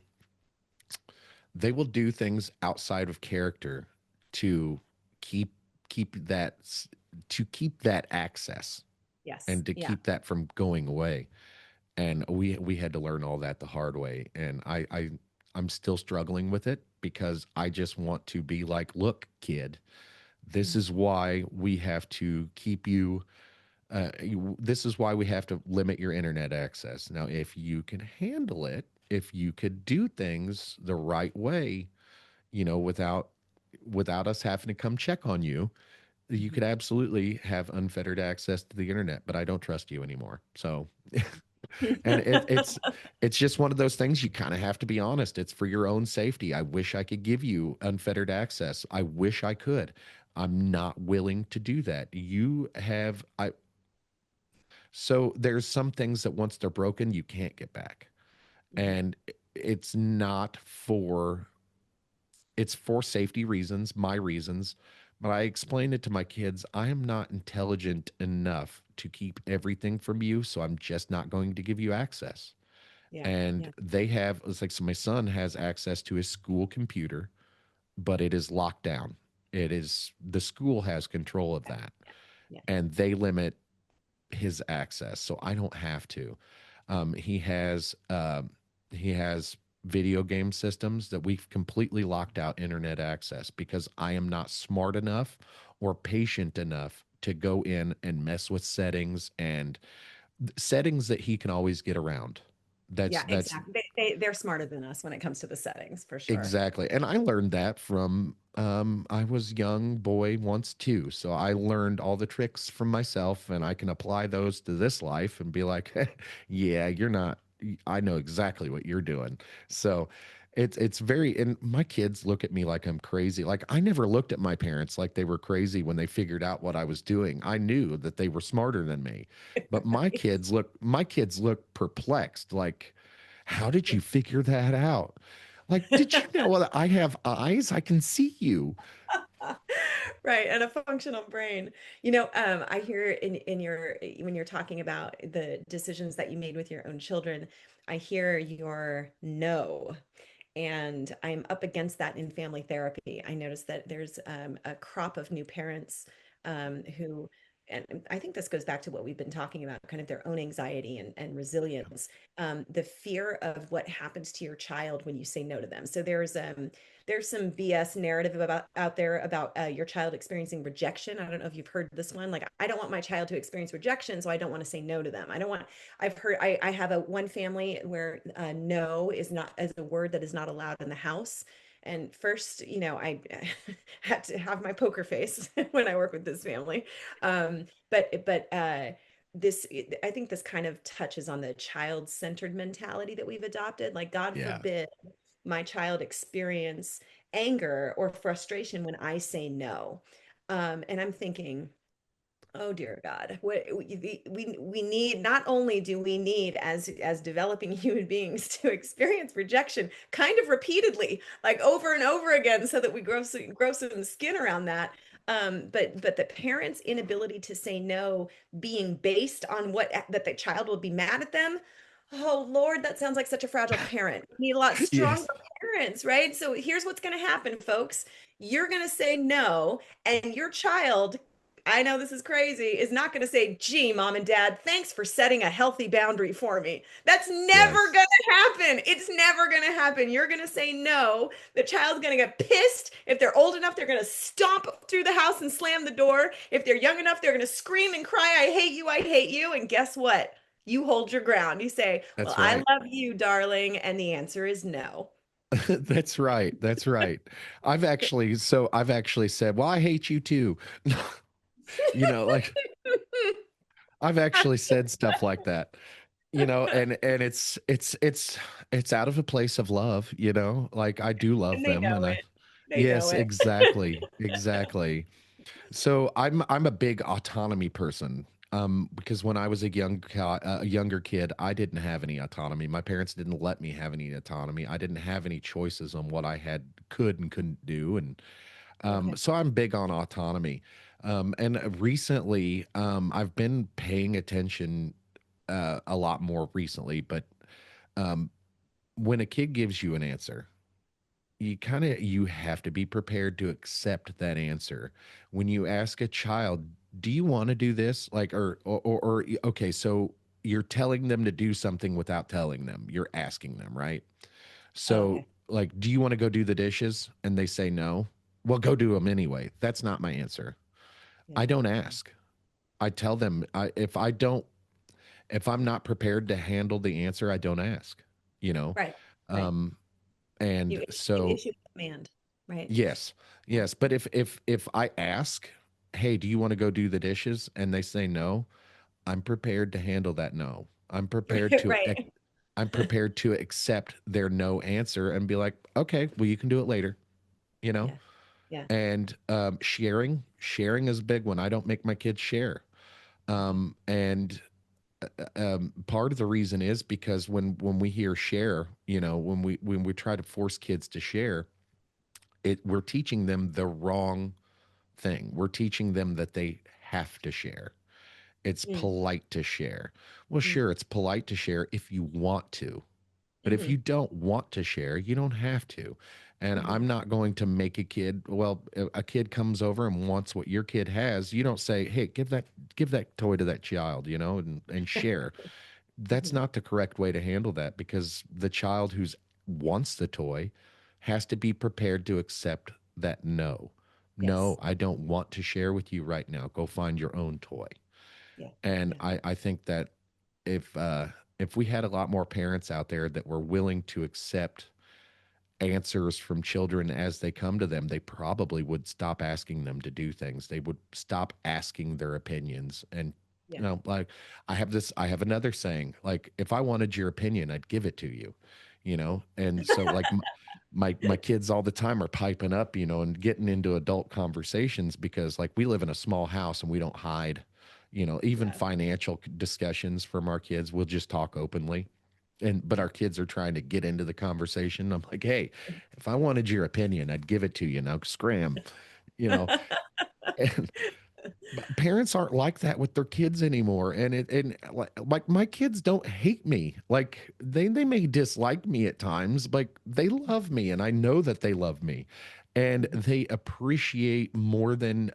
do things outside of character to keep keep that to keep that access, Yes. and to Yeah. keep that from going away. And we had to learn all that the hard way. And I'm still struggling with it, because I just want to be like, look, kid, this Mhm. is why we have to keep you. This is why we have to limit your internet access. Now, if you can handle it, if you could do things the right way, without us having to come check on you, you Mhm. could absolutely have unfettered access to the internet. But I don't trust you anymore. So, and it's just one of those things, you kind of have to be honest. It's for your own safety. I wish I could give you unfettered access. I wish I could. I'm not willing to do that. You have I So there's some things that once they're broken, you can't get back. Mhm. And it's not for it's for safety reasons, my reasons. But I explained it to my kids. I am not intelligent enough to keep everything from you, so I'm just not going to give you access. Yeah. And Yeah. it's like, so my son has access to his school computer, but it is locked down. The school has control of Yeah. that, Yeah. Yeah. and they limit his access, so I don't have to. Um, he has um, he has video game systems that we've completely locked out internet access, because I am not smart enough or patient enough to go in and mess with settings, and settings that he can always get around. That's Yeah, that's exactly. They're smarter than us when it comes to the settings, for sure. exactly. And I learned that from I was young boy once too. So I learned all the tricks from myself and I can apply those to this life and be like, yeah, you're not I know exactly what you're doing. So it's very and my kids look at me like I'm crazy. Like I never looked at my parents like they were crazy when they figured out what I was doing. I knew that they were smarter than me. But my kids look perplexed like how did you figure that out? Like, did you know that I have eyes? I can see you. Right, and a functional brain. I hear in your when you're talking about the decisions that you made with your own children, I hear your no. And I'm up against that in family therapy. I noticed that there's a crop of new parents who, and I think this goes back to what we've been talking about, kind of their own anxiety and resilience, the fear of what happens to your child when you say no to them. So there's some BS narrative about out there about your child experiencing rejection. I don't know if you've heard this one. Like, I don't want my child to experience rejection, so I don't want to say no to them. I don't want I've heard I have a one family where no is not as a word that is not allowed in the house. And first, I had to have my poker face when I work with this family. But this I think this kind of touches on the child-centered mentality that we've adopted. Like, God Yeah. forbid my child experience anger or frustration when I say no. And I'm thinking, oh dear God, what we need, not only do we need as developing human beings to experience rejection kind of repeatedly, like over and over again, so that we grow some skin around that. But the parents' inability to say no being based on what that the child will be mad at them. Oh Lord, that sounds like such a fragile parent. We need a lot stronger Yes. parents, right? So here's what's going to happen, folks. You're going to say no, and your child, I know this is crazy, is not going to say, gee, mom and dad, thanks for setting a healthy boundary for me. That's never Yes. going to happen. It's never going to happen. You're going to say no. The child's going to get pissed. If they're old enough, they're going to stomp through the house and slam the door. If they're young enough, they're going to scream and cry, I hate you, I hate you. And guess what? You hold your ground. You say, well, That's I right. love you, darling. And the answer is no. That's right. That's right. I've actually said, well, I hate you too. Like I've actually said stuff like that. And it's out of a place of love, like I do love And they them know and I it. They know yes, it. exactly. Exactly. So I'm a big autonomy person. Because when I was a younger kid, I didn't have any autonomy. My parents didn't let me have any autonomy. I didn't have any choices on what I could and couldn't do, and Okay. so I'm big on autonomy. And recently, I've been paying attention a lot more recently. But um, when a kid gives you an answer, you have to be prepared to accept that answer. When you ask a child, do you want to do this, like or okay, so you're telling them to do something without telling them, you're asking them, right? Oh, So okay. like, do you want to go do the dishes, and they say no, well, go do them anyway. That's not my answer. Yeah. I don't ask. I tell them, if I'm not prepared to handle the answer, I don't ask, you know Right. Right. um and You so issue a command, right? yes, Yeah. yes. But if I ask, hey, do you want to go do the dishes, and they say no, I'm prepared to handle that no. Right. I'm prepared to accept their no answer and be like, okay, well, you can do it later, you know. Yeah. Yeah. And sharing is a big one. I don't make my kids share. Okay. And part of the reason is because when we hear share, when we try to force kids to share, we're teaching them the wrong thing. We're teaching them that they have to share. It's Mm, polite to share. Well, mm, sure, it's polite to share if you want to. But if mm-hmm, you don't want to share, you don't have to. And mm-hmm. I'm not going to make a kid, well, a kid comes over and wants what your kid has. You don't say, hey, give that toy to that child, and share. That's Hmm. not the correct way to handle that, because the child who wants the toy has to be prepared to accept that no. No, Yes. I don't want to share with you right now. Go find your own toy. Yeah. And Yeah. I think that if if we had a lot more parents out there that were willing to accept answers from children as they come to them, they probably would stop asking them to do things. They would stop asking their opinions. And, Yeah. like I have another saying, like, if I wanted your opinion, I'd give it to you, And so, like, my kids all the time are piping up, and getting into adult conversations because, like, we live in a small house and we don't hide, even Yeah. financial discussions from our kids. We'll just talk openly, but our kids are trying to get into the conversation. I'm like, hey, if I wanted your opinion, I'd give it to you. Now scram, you know. And parents aren't like that with their kids anymore. And like my kids don't hate me. Like they may dislike me at times, like they love me, and I know that they love me. And Mhm. they appreciate more than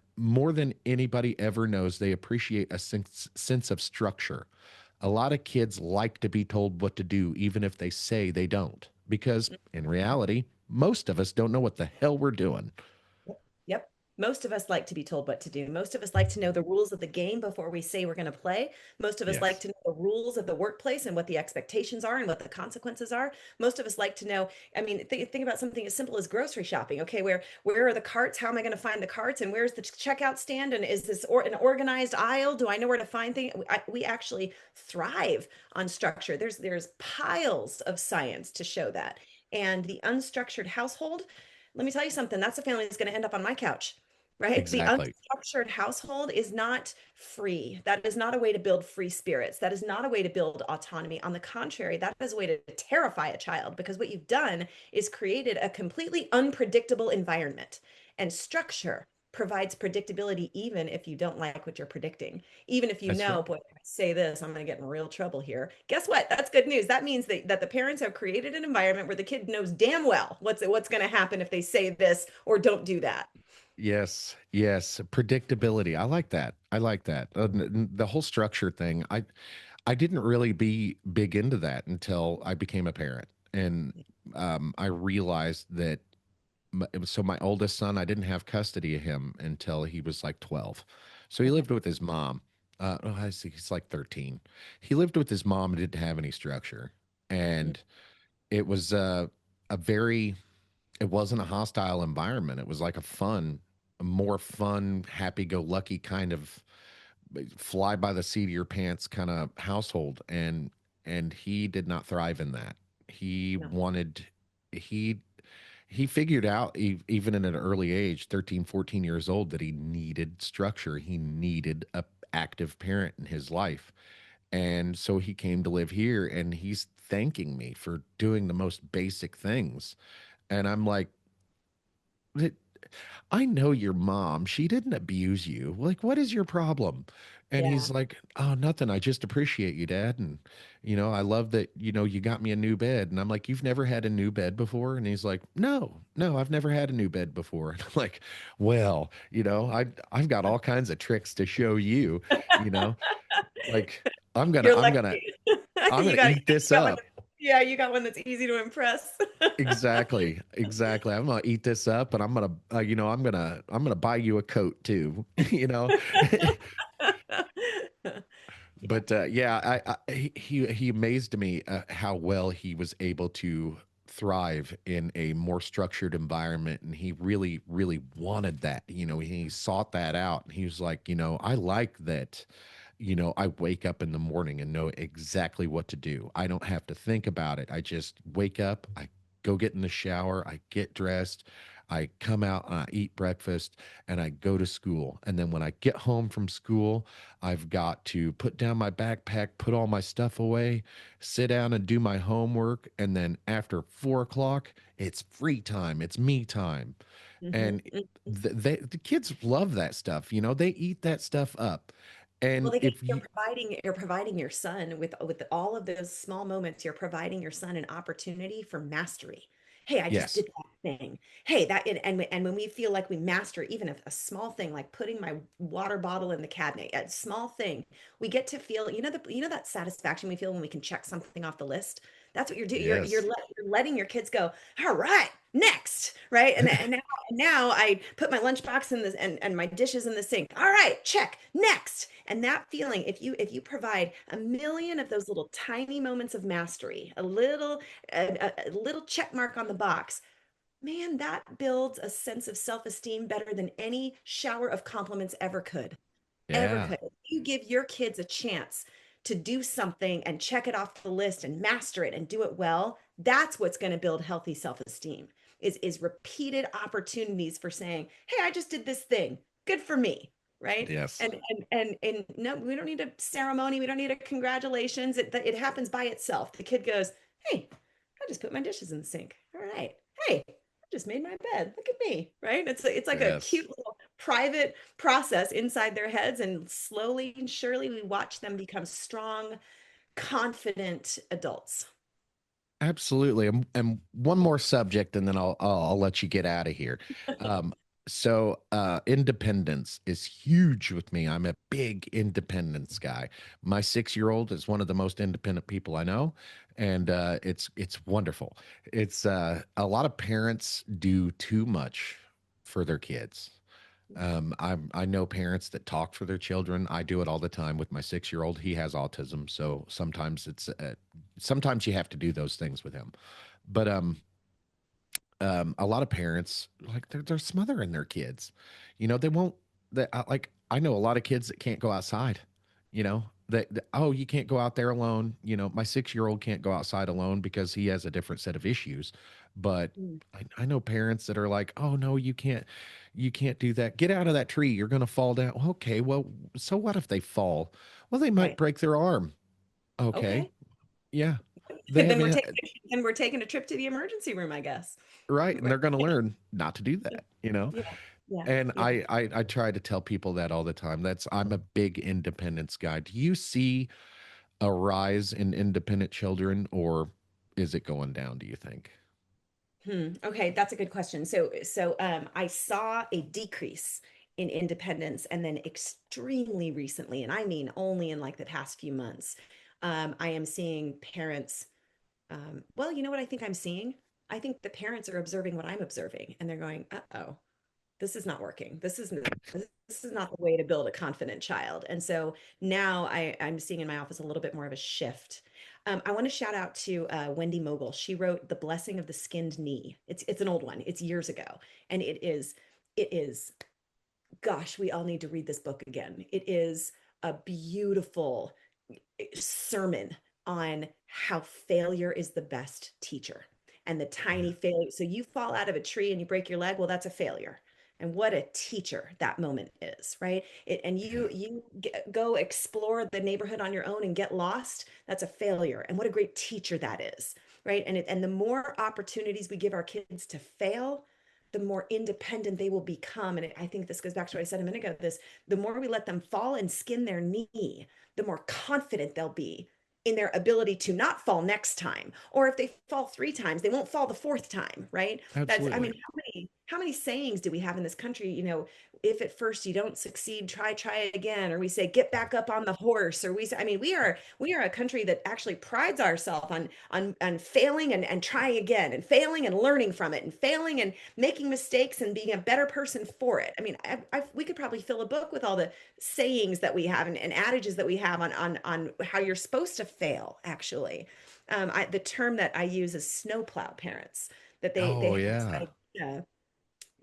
anybody ever knows. They appreciate a sense of structure. A lot of kids like to be told what to do, even if they say they don't, because in reality, most of us don't know what the hell we're doing. Yep. Yep. Most of us like to be told what to do. Most of us like to know the rules of the game before we say we're going to play. Most of us like Yes, to know the rules of the workplace and what the expectations are and what the consequences are. Most of us like to know, I mean, think about something as simple as grocery shopping. Okay, where are the carts? How am I going to find the carts? And where's the checkout stand? And is this an organized aisle? Do I know where to find things? We actually thrive on structure. There's piles of science to show that. And the unstructured household, let me tell you something, that's a family that's going to end up on my couch, right? The exactly. unstructured household is not free. That is not a way to build free spirits. That is not a way to build autonomy. On the contrary, that is a way to terrify a child because what you've done is created a completely unpredictable environment. And structure provides predictability even if you don't like what you're predicting. Even if you That's know, right. boy, if I say this, I'm going to get in real trouble here. Guess what? That's good news. That means that the parents have created an environment where the kid knows damn well what's going to happen if they say this or don't do that. Yes, yes, predictability. I like that. I like that. The whole structure thing. I didn't really be big into that until I became a parent, and I realized that. So my oldest son, I didn't have custody of him until he was like 12. So he Okay. lived with his mom. Oh, I see, he's like 13. He lived with his mom and didn't have any structure, Mm. and it was a very it wasn't a hostile environment. It was like a more fun, happy-go-lucky kind of fly by the seat of your pants kind of household, and he did not thrive in that. He No. wanted he he figured out even in an early age, 13, 14 years old, that he needed structure. He needed a active parent in his life. And so he came to live here, and he's thanking me for doing the most basic things. And I'm like, I know your mom. She didn't abuse you. Like, what is your problem? And Yeah. he's like, oh, nothing. I just appreciate you, Dad. And, I love that, you got me a new bed. And I'm like, you've never had a new bed before? And he's like, no, no, I've never had a new bed before. And I'm like, well, I've got all kinds of tricks to show you, you know, like You're I'm lucky. gonna, I'm You gonna got eat this you got one. up. Yeah, you got one that's easy to impress. Exactly, exactly. I'm gonna eat this up, and I'm gonna buy you a coat too. you know, Yeah. but yeah, he amazed me how well he was able to thrive in a more structured environment, and he really, really wanted that. He sought that out, and he was like, I like that. I wake up in the morning and know exactly what to do. I don't have to think about it. I just wake up, I go get in the shower, I get dressed, I come out and I eat breakfast and I go to school. And then when I get home from school, I've got to put down my backpack, put all my stuff away, sit down and do my homework. And then after 4 o'clock, it's free time, it's me time. Mhm. And the kids love that stuff. They eat that stuff up. And Well, if you're you, providing your son with all of those small moments, you're providing your son an opportunity for mastery. Hey, I just yes, did that thing. Hey, and when we feel like we master even a small thing like putting my water bottle in the cabinet, a small thing, we get to feel, that satisfaction we feel when we can check something off the list. That's what you're doing. Yes. You're letting your kids go, all right, next, right? And now I put my lunchbox in this and my dishes in the sink. All right, check, next. And that feeling, if you provide a million of those little tiny moments of mastery, a little check mark on the box, man, that builds a sense of self-esteem better than any shower of compliments ever could. Ever Yeah. could. If you give your kids a chance to do something and check it off the list and master it and do it well, that's what's going to build healthy self-esteem. Is repeated opportunities for saying, "Hey, I just did this thing. Good for me." Right? Yes. And no, we don't need a ceremony. We don't need a congratulations. It happens by itself. The kid goes, "Hey, I just put my dishes in the sink. All right. Hey, I just made my bed. Look at me." Right? It's like a Yes. cute little private process inside their heads, and slowly and surely we watch them become strong, confident adults. Absolutely. And one more subject, and then I'll let you get out of here. Um, Independence is huge with me. I'm a big independence guy. My 6-year-old is one of the most independent people I know, and it's wonderful. It's a lot of parents do too much for their kids. I know parents that talk for their children. I do it all the time with my 6-year-old. He has autism, so sometimes you have to do those things with him. But a lot of parents like they're smothering their kids. They won't. Like I know a lot of kids that can't go outside. Oh, you can't go out there alone. My 6-year-old can't go outside alone because he has a different set of issues. But Mm. I know parents that are like, oh no, you can't do that. Get out of that tree. You're going to fall down. Okay, well, so what if they fall? Well, they might Right. break their arm. Okay, Okay. yeah, they Then we're haven't. taking then we're taking a trip to the emergency room, I guess. Right, and Right. they're going to learn not to do Yeah. that. Yeah. Yeah. And Yeah. I try to tell people that all the time. I'm a big independence guy. Do you see a rise in independent children, or is it going down, do you think? Okay, that's a good question. So I saw a decrease in independence, and then extremely recently, and I mean only in like the past few months, I am seeing parents. Well, you know what I think I'm seeing? I think the parents are observing what I'm observing, and they're going, "Uh-oh, this is not working. This is not the way to build a confident child." And so now I'm seeing in my office a little bit more of a shift. I want to shout out to Wendy Mogul. She wrote The Blessing of the Skinned Knee. It's an old one. It's years ago, and it is, gosh, we all need to read this book again. It is a beautiful sermon on how failure is the best teacher, and the Yeah, tiny failure. So you fall out of a tree and you break your leg. Well, that's a failure. And what a teacher that moment is, right? And yeah, you go explore the neighborhood on your own and get lost. That's a failure. And what a great teacher that is, right? And the more opportunities we give our kids to fail, the more independent they will become. And I think this goes back to what I said a minute ago. The more we let them fall and skin their knee, the more confident they'll be in their ability to not fall next time. Or if they fall 3 times, they won't fall the fourth time, right? I mean, absolutely. how many sayings do we have in this country? If at first you don't succeed, try again. Or we say, get back up on the horse. Or we say, I mean, we are a country that actually prides ourselves on failing and trying again, and failing and learning from it, and failing and making mistakes and being a better person for it. I mean, we could probably fill a book with all the sayings that we have, and adages that we have on how you're supposed to fail, actually. The term that I use is snowplow parents, that they Oh have this yeah, idea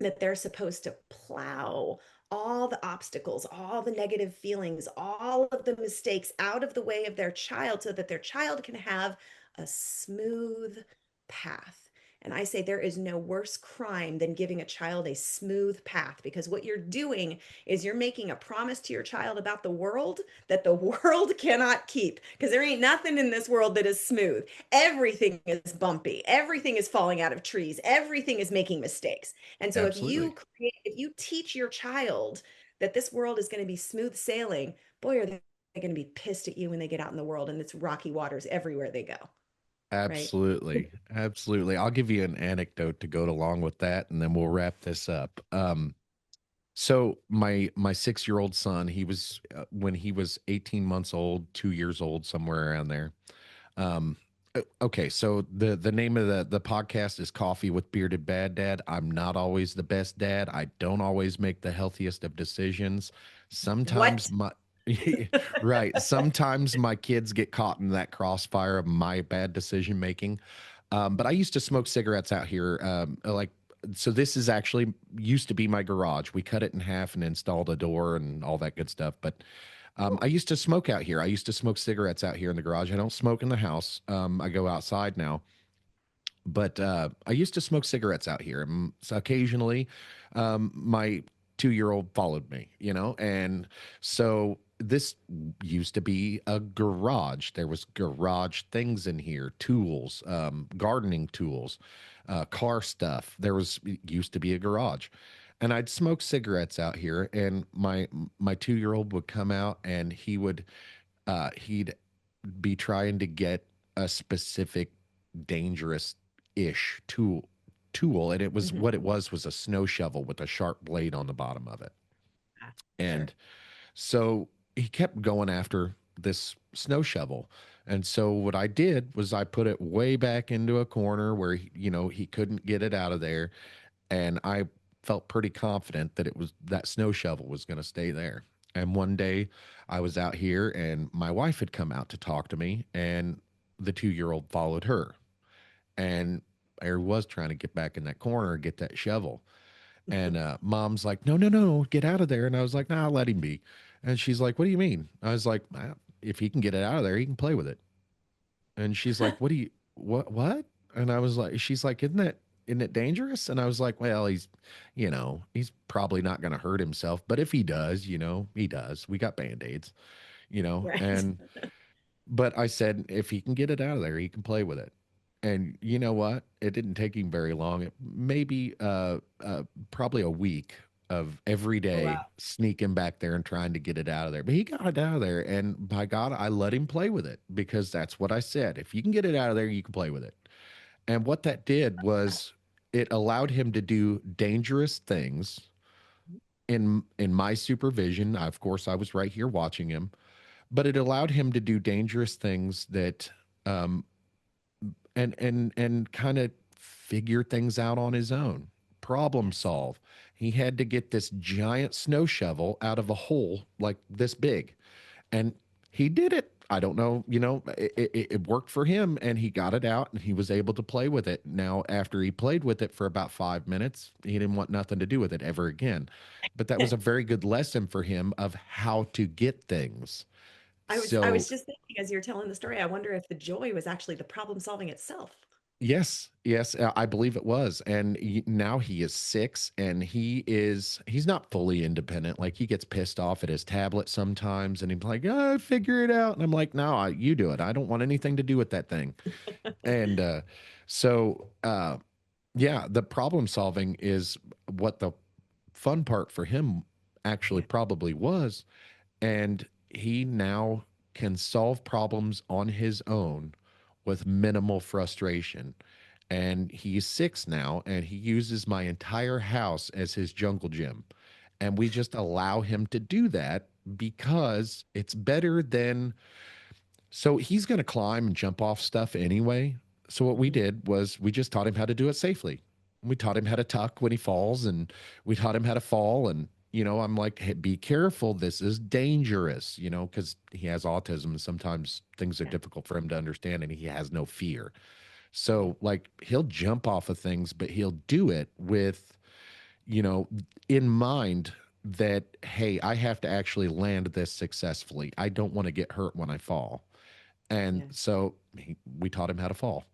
that they're supposed to plow all the obstacles, all the negative feelings, all of the mistakes out of the way of their child, so that their child can have a smooth path. And I say there is no worse crime than giving a child a smooth path, because what you're doing is you're making a promise to your child about the world that the world cannot keep, because there ain't nothing in this world that is smooth. Everything is bumpy, everything is falling out of trees, everything is making mistakes. And so absolutely. if you teach your child that this world is going to be smooth sailing, boy, are they going to be pissed at you when they get out in the world and it's rocky waters everywhere they go, right? Absolutely. Absolutely. I'll give you an anecdote to go along with that, and then we'll wrap this up. So my 6-year-old son, he was when he was 18 months old, 2 years old, somewhere around there. Um, Okay, so the name of the podcast is Coffee with Bearded Bad Dad. I'm not always the best dad. I don't always make the healthiest of decisions. Sometimes What? my right, sometimes my kids get caught in that crossfire of my bad decision making. But I used to smoke cigarettes out here. So this is actually used to be my garage. We cut it in half and installed a door and all that good stuff. But I Oh, used to smoke out here. I used to smoke cigarettes out here in the garage. I don't smoke in the house. I go outside now, but I used to smoke cigarettes out here. So occasionally, my 2 year old followed me, and so this used to be a garage. There was garage things in here, tools, gardening tools, car stuff. There was used to be a garage, and I'd smoke cigarettes out here, and my 2 year old would come out, and he'd be trying to get a specific dangerous ish tool, and it was hmm. what it was a snow shovel with a sharp blade on the bottom of it. Ah, sure. And so he kept going after this snow shovel. And so what I did was I put it way back into a corner where he couldn't get it out of there, and I felt pretty confident that it was that snow shovel was going to stay there. And one day I was out here and my wife had come out to talk to me, and the 2 year old followed her. And I was trying to get back in that corner and get that shovel. And mom's like, no, no, no, get out of there. And I was like, nah, let him be. And she's like, what do you mean? I was like, "Ah, if he can get it out of there, he can play with it." And she's like, what? And I was like, she's like, isn't it dangerous? And I was like, well, he's probably not going to hurt himself, but if he does, he does. We got band-aids, Right. and but I said, if he can get it out of there, he can play with it. And you know what? It didn't take him very long. Maybe probably a week of every Oh, day wow. sneaking back there and trying to get it out of there. But he got it out of there. And by God, I let him play with it because that's what I said. If you can get it out of there, you can play with it. And what that did was it allowed him to do dangerous things in my supervision. Of course, I was right here watching him, but it allowed him to do dangerous things that um, and kind of figure things out on his own, problem Yes. solve. He had to get this giant snow shovel out of a hole like this big, and he did it. I don't know, it worked for him, and he got it out, and he was able to play with it. Now, after he played with it for about 5 minutes, he didn't want nothing to do with it ever again. But that was a very good lesson for him of how to get things. I So was just thinking as you're telling the story, I wonder if the joy was actually the problem solving itself. yes, yes, I believe it was. And now he is 6, and he's not fully independent. Like, he gets pissed off at his tablet sometimes, and he's like, "Oh, figure it out." And I'm like, "No, you do it. I don't want anything to do with that thing." And so yeah, the problem solving is what the fun part for him actually Yeah. probably was. And he now can solve problems on his own with minimal frustration. And he's 6 now, and he uses my entire house as his jungle gym. And we just allow him to do that because it's better than. So he's going to climb and jump off stuff anyway. So what we Mhm. did was we just taught him how to do it safely. We taught him how to tuck when he falls, and we taught him how to fall. And I'm like, hey, be careful. This is dangerous. Because he has autism, and sometimes things are Yeah. difficult for him to understand, and he has no fear. Yeah. So like he'll jump off of things, but he'll do it with you know in mind that, hey, I have to actually land this successfully. I don't want to get hurt when I fall. And Yeah. so we taught him how to fall.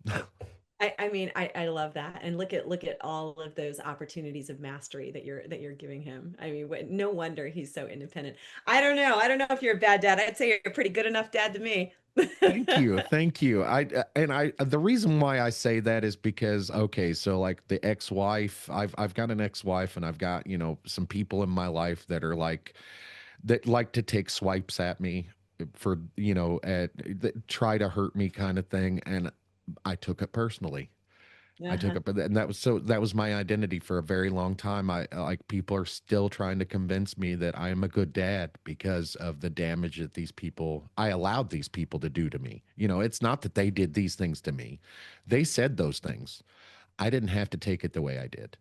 I mean, I love that. And look at all of those opportunities of mastery that you're giving him. I mean, no wonder he's so independent. I don't know. I don't know if you're a bad dad. I'd say you're a pretty good enough dad to me. Thank you. Thank you. The reason why I say that is because, okay, so like the ex-wife, I've got an ex-wife, and I've got, some people in my life that are like that like to take swipes at me for, that try to hurt me kind of thing, and I took it personally. I took Uh-huh. up, and that was my identity for a very long time. I like people are still trying to convince me that I am a good dad because of the damage that I allowed these people to do to me. You know, it's not that they did these things to me. They said those things. I didn't have to take it the way I did.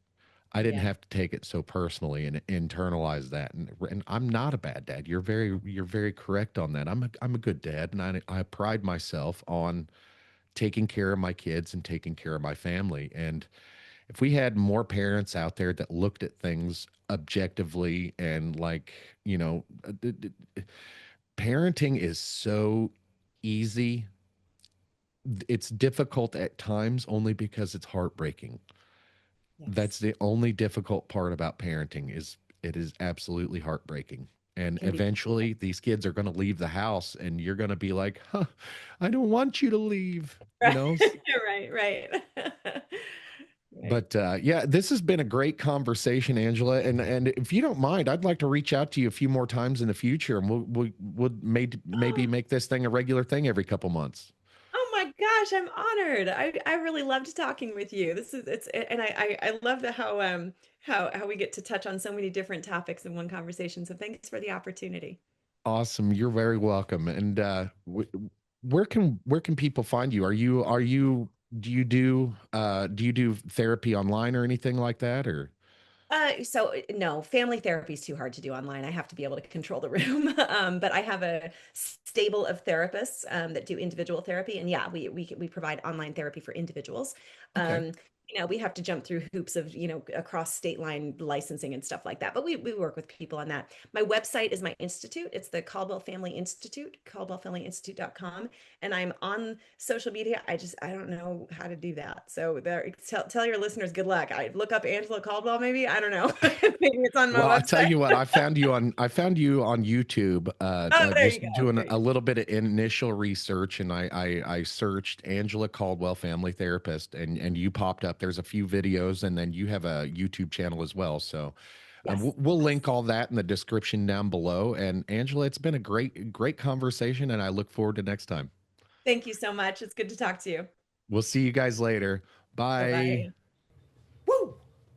I didn't Yeah. have to take it so personally and internalize that. And I'm not a bad dad. You're very correct on that. I'm a good dad, and I pride myself on taking care of my kids and taking care of my family. And if we had more parents out there that looked at things objectively and like, you know, parenting is so easy. It's difficult at times only because it's heartbreaking. That's Yes. the only difficult part about parenting is it is absolutely heartbreaking. And Can be. eventually these kids are going to leave the house and you're going to be like, huh, I don't want you to leave, you Right. know? Right, right. Right. But yeah, this has been a great conversation, Angela. And if you don't mind, I'd like to reach out to you a few more times in the future, and we'll maybe Oh, make this thing a regular thing every couple months. oh my gosh, I'm honored. I really loved talking with you. This is it's and I love the how we get to touch on so many different topics in one conversation. So thanks for the opportunity. Awesome, you're very welcome. And where can people find you? Are you do you do therapy online or anything like that? Or No, family therapy is too hard to do online. I have to be able to control the room. But I have a stable of therapists that do individual therapy, and yeah, we provide online therapy for individuals. okay, Um, we have to jump through hoops of across state line licensing and stuff like that. But we work with people on that. My website is my institute. It's the Caldwell Family Institute, caldwellfamilyinstitute.com, and I'm on social media. I don't know how to do that. So there, tell your listeners good luck. I look up Angela Caldwell, maybe. I don't know. Maybe it's on my well, I tell website. you what, I found you on YouTube, Oh, there you just go. doing a Great. little bit of initial research, and I searched Angela Caldwell, family therapist, and you popped up. There's a few videos, and then you have a YouTube channel as well. So Yes. we'll Yes. link all that in the description down below. And Angela, it's been a great conversation, and I look forward to next time. Thank you so much. It's good to talk to you. We'll see you guys later. Bye. Bye-bye. Woo!